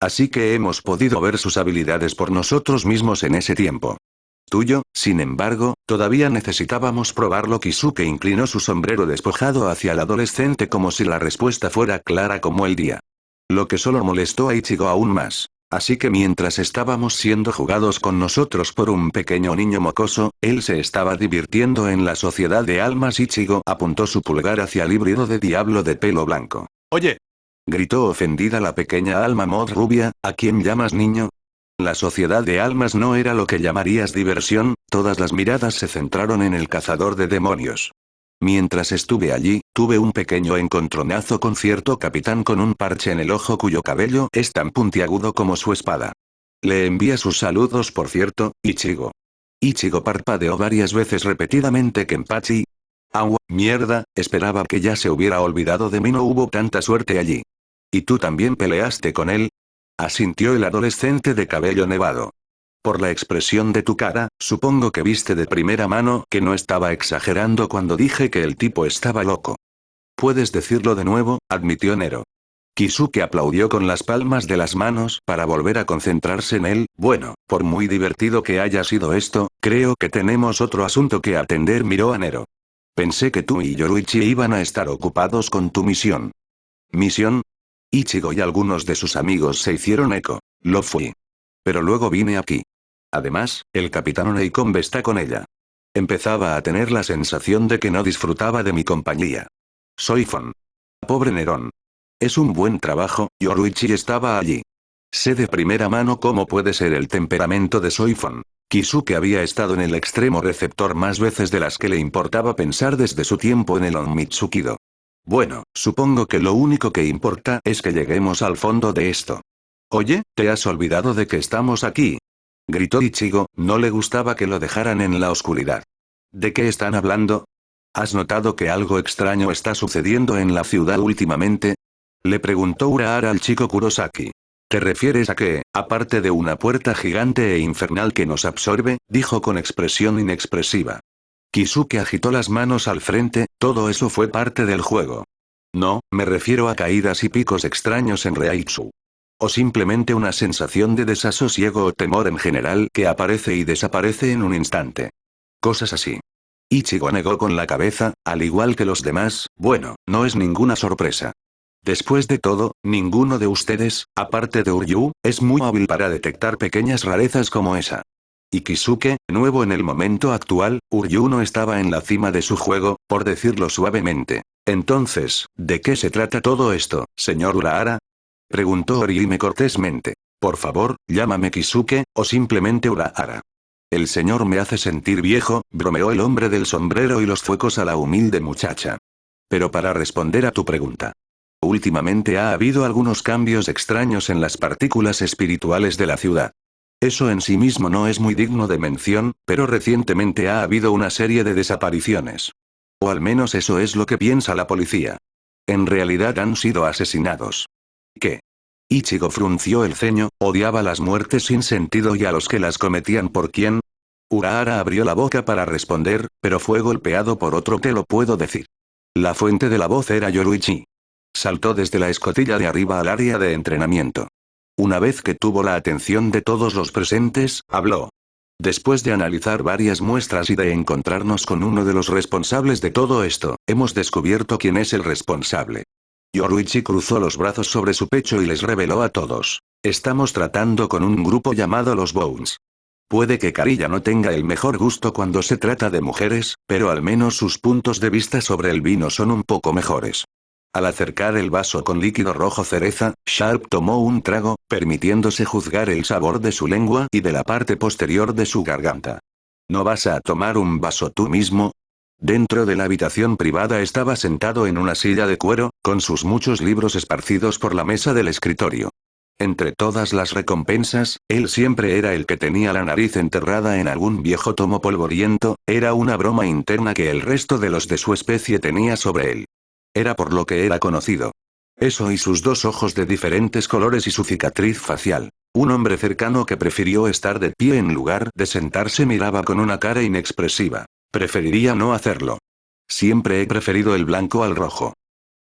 Así que hemos podido ver sus habilidades por nosotros mismos en ese tiempo. Tuyo, sin embargo, todavía necesitábamos probarlo. Kisuke inclinó su sombrero despojado hacia el adolescente como si la respuesta fuera clara como el día. Lo que solo molestó a Ichigo aún más. Así que mientras estábamos siendo jugados con nosotros por un pequeño niño mocoso, él se estaba divirtiendo en la sociedad de almas. Ichigo apuntó su pulgar hacia el híbrido de diablo de pelo blanco. Oye, Gritó ofendida la pequeña alma mod rubia, ¿a quién llamas niño? La sociedad de almas no era lo que llamarías diversión, todas las miradas se centraron en el cazador de demonios. Mientras estuve allí, tuve un pequeño encontronazo con cierto capitán con un parche en el ojo cuyo cabello es tan puntiagudo como su espada. Le envía sus saludos, por cierto, Ichigo. Ichigo parpadeó varias veces repetidamente. Kenpachi. Agua, mierda, esperaba que ya se hubiera olvidado de mí. No hubo tanta suerte allí. ¿Y tú también peleaste con él? Asintió el adolescente de cabello nevado. Por la expresión de tu cara, supongo que viste de primera mano que no estaba exagerando cuando dije que el tipo estaba loco. Puedes decirlo de nuevo, admitió Nero. Kisuke aplaudió con las palmas de las manos para volver a concentrarse en él. Bueno, por muy divertido que haya sido esto, creo que tenemos otro asunto que atender. Miró a Nero. Pensé que tú y Yoruichi iban a estar ocupados con tu misión. ¿Misión? Ichigo y algunos de sus amigos se hicieron eco. Lo fui. Pero luego vine aquí. Además, el capitán Oneikombe está con ella. Empezaba a tener la sensación de que no disfrutaba de mi compañía. Soy Fon. Pobre Nerón. Es un buen trabajo, Yoruichi estaba allí. Sé de primera mano cómo puede ser el temperamento de Soifon. Kisuke había estado en el extremo receptor más veces de las que le importaba pensar desde su tiempo en el Onmitsukido. Bueno, supongo que lo único que importa es que lleguemos al fondo de esto. Oye, ¿te has olvidado de que estamos aquí? Gritó Ichigo, no le gustaba que lo dejaran en la oscuridad. ¿De qué están hablando? ¿Has notado que algo extraño está sucediendo en la ciudad últimamente? Le preguntó Urahara al chico Kurosaki. ¿Te refieres a que, aparte de una puerta gigante e infernal que nos absorbe? Dijo con expresión inexpresiva. Kisuke agitó las manos al frente, todo eso fue parte del juego. No, me refiero a caídas y picos extraños en Reitsu. O simplemente una sensación de desasosiego o temor en general que aparece y desaparece en un instante. Cosas así. Ichigo negó con la cabeza, al igual que los demás. Bueno, no es ninguna sorpresa. Después de todo, ninguno de ustedes, aparte de Uryu, es muy hábil para detectar pequeñas rarezas como esa. Y Kisuke, nuevo en el momento actual, Uryu no estaba en la cima de su juego, por decirlo suavemente. Entonces, ¿de qué se trata todo esto, señor Urahara? Preguntó Orihime cortésmente. Por favor, llámame Kisuke, o simplemente Urahara. El señor me hace sentir viejo, bromeó el hombre del sombrero y los fuecos a la humilde muchacha. Pero para responder a tu pregunta. Últimamente ha habido algunos cambios extraños en las partículas espirituales de la ciudad. Eso en sí mismo no es muy digno de mención, pero recientemente ha habido una serie de desapariciones. O al menos eso es lo que piensa la policía. En realidad han sido asesinados. ¿Qué? Ichigo frunció el ceño, odiaba las muertes sin sentido y a los que las cometían. ¿Por quién? Urahara abrió la boca para responder, pero fue golpeado por otro. Te lo puedo decir. La fuente de la voz era Yoruichi. Saltó desde la escotilla de arriba al área de entrenamiento. Una vez que tuvo la atención de todos los presentes, habló. Después de analizar varias muestras y de encontrarnos con uno de los responsables de todo esto, hemos descubierto quién es el responsable. Yoruichi cruzó los brazos sobre su pecho y les reveló a todos. Estamos tratando con un grupo llamado los Bones. Puede que Kariya no tenga el mejor gusto cuando se trata de mujeres, pero al menos sus puntos de vista sobre el vino son un poco mejores. Al acercar el vaso con líquido rojo cereza, Sharp tomó un trago, permitiéndose juzgar el sabor de su lengua y de la parte posterior de su garganta. ¿No vas a tomar un vaso tú mismo? Dentro de la habitación privada estaba sentado en una silla de cuero, con sus muchos libros esparcidos por la mesa del escritorio. Entre todas las recompensas, él siempre era el que tenía la nariz enterrada en algún viejo tomo polvoriento, era una broma interna que el resto de los de su especie tenía sobre él. Era por lo que era conocido. Eso y sus dos ojos de diferentes colores y su cicatriz facial. Un hombre cercano que prefirió estar de pie en lugar de sentarse miraba con una cara inexpresiva. Preferiría no hacerlo. Siempre he preferido el blanco al rojo.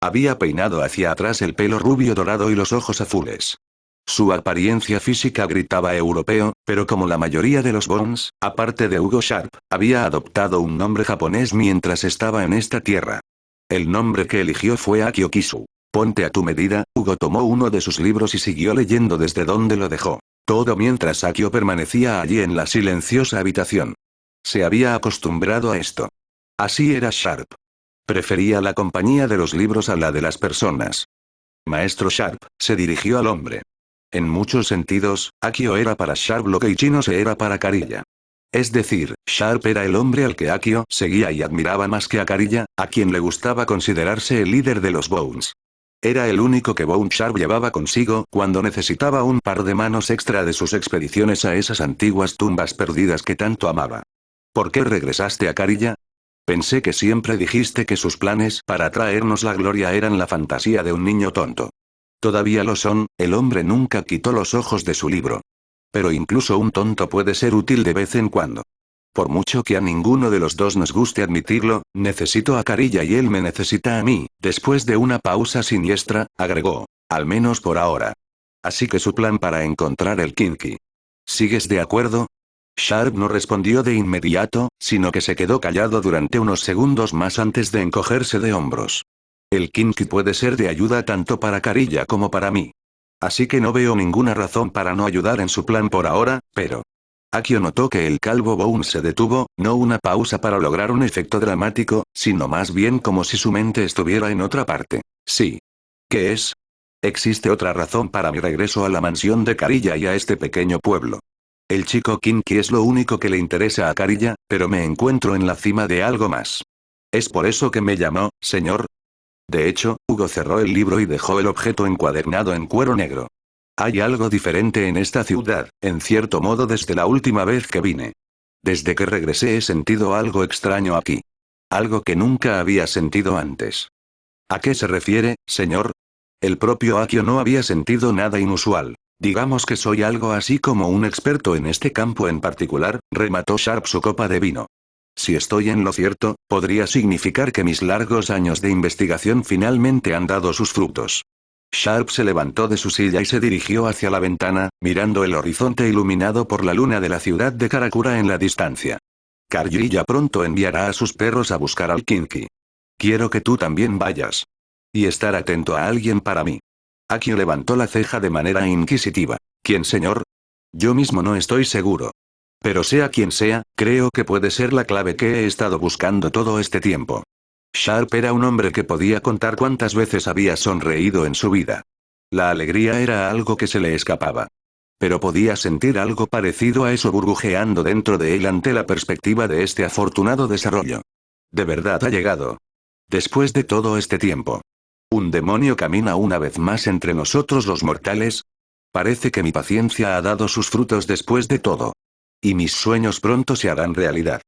Había peinado hacia atrás el pelo rubio dorado y los ojos azules. Su apariencia física gritaba europeo, pero como la mayoría de los Bones, aparte de Hugo Sharp, había adoptado un nombre japonés mientras estaba en esta tierra. El nombre que eligió fue Akio Kisu. Ponte a tu medida. Hugo tomó uno de sus libros y siguió leyendo desde donde lo dejó. Todo mientras Akio permanecía allí en la silenciosa habitación. Se había acostumbrado a esto. Así era Sharp. Prefería la compañía de los libros a la de las personas. Maestro Sharp, se dirigió al hombre. En muchos sentidos, Akio era para Sharp lo que Ichino se era para Kariya. Es decir, Sharp era el hombre al que Akio seguía y admiraba más que a Kariya, a quien le gustaba considerarse el líder de los Bones. Era el único que Bone Sharp llevaba consigo cuando necesitaba un par de manos extra de sus expediciones a esas antiguas tumbas perdidas que tanto amaba. ¿Por qué regresaste a Kariya? Pensé que siempre dijiste que sus planes para traernos la gloria eran la fantasía de un niño tonto. Todavía lo son, el hombre nunca quitó los ojos de su libro. Pero incluso un tonto puede ser útil de vez en cuando. Por mucho que a ninguno de los dos nos guste admitirlo, necesito a Kariya y él me necesita a mí. Después de una pausa siniestra, agregó. Al menos por ahora. Así que su plan para encontrar el Kinky. ¿Sigues de acuerdo? Sharp no respondió de inmediato, sino que se quedó callado durante unos segundos más antes de encogerse de hombros. El Kinky puede ser de ayuda tanto para Kariya como para mí. Así que no veo ninguna razón para no ayudar en su plan por ahora, pero... Akio notó que el calvo Bone se detuvo, no una pausa para lograr un efecto dramático, sino más bien como si su mente estuviera en otra parte. Sí. ¿Qué es? Existe otra razón para mi regreso a la mansión de Kariya y a este pequeño pueblo. El chico Kinky es lo único que le interesa a Kariya, pero me encuentro en la cima de algo más. ¿Es por eso que me llamó, señor? De hecho, Hugo cerró el libro y dejó el objeto encuadernado en cuero negro. Hay algo diferente en esta ciudad, en cierto modo desde la última vez que vine. Desde que regresé he sentido algo extraño aquí. Algo que nunca había sentido antes. ¿A qué se refiere, señor? El propio Akio no había sentido nada inusual. Digamos que soy algo así como un experto en este campo en particular, remató Sharp su copa de vino. Si estoy en lo cierto, podría significar que mis largos años de investigación finalmente han dado sus frutos. Sharp se levantó de su silla y se dirigió hacia la ventana, mirando el horizonte iluminado por la luna de la ciudad de Karakura en la distancia. Kariya pronto enviará a sus perros a buscar al Kinky. Quiero que tú también vayas. Y estar atento a alguien para mí. Akio levantó la ceja de manera inquisitiva. ¿Quién, señor? Yo mismo no estoy seguro. Pero sea quien sea, creo que puede ser la clave que he estado buscando todo este tiempo. Sharp era un hombre que podía contar cuántas veces había sonreído en su vida. La alegría era algo que se le escapaba. Pero podía sentir algo parecido a eso burbujeando dentro de él ante la perspectiva de este afortunado desarrollo. De verdad ha llegado. Después de todo este tiempo. ¿Un demonio camina una vez más entre nosotros los mortales? Parece que mi paciencia ha dado sus frutos después de todo. Y mis sueños pronto se harán realidad.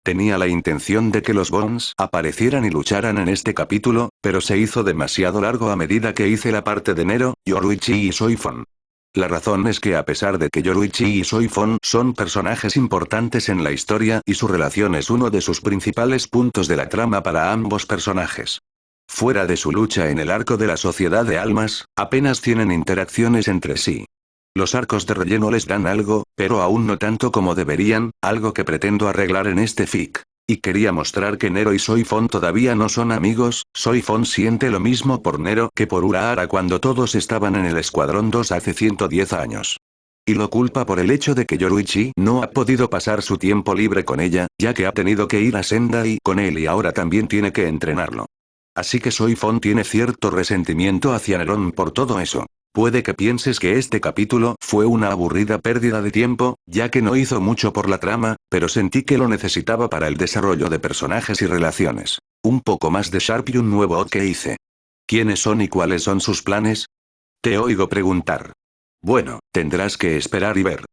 Tenía la intención de que los Bones aparecieran y lucharan en este capítulo, pero se hizo demasiado largo a medida que hice la parte de Nero, Yoruichi y Soifon. La razón es que a pesar de que Yoruichi y Soifon son personajes importantes en la historia y su relación es uno de sus principales puntos de la trama para ambos personajes. Fuera de su lucha en el arco de la Sociedad de Almas, apenas tienen interacciones entre sí. Los arcos de relleno les dan algo, pero aún no tanto como deberían, algo que pretendo arreglar en este fic. Y quería mostrar que Nero y Soifon todavía no son amigos. Soifon siente lo mismo por Nero que por Urahara cuando todos estaban en el Escuadrón 2 hace 110 años. Y lo culpa por el hecho de que Yoruichi no ha podido pasar su tiempo libre con ella, ya que ha tenido que ir a Sendai con él y ahora también tiene que entrenarlo. Así que Soy Fon tiene cierto resentimiento hacia Neron por todo eso. Puede que pienses que este capítulo fue una aburrida pérdida de tiempo, ya que no hizo mucho por la trama, pero sentí que lo necesitaba para el desarrollo de personajes y relaciones. Un poco más de Sharp y un nuevo que hice. ¿Quiénes son y cuáles son sus planes? Te oigo preguntar. Bueno, tendrás que esperar y ver.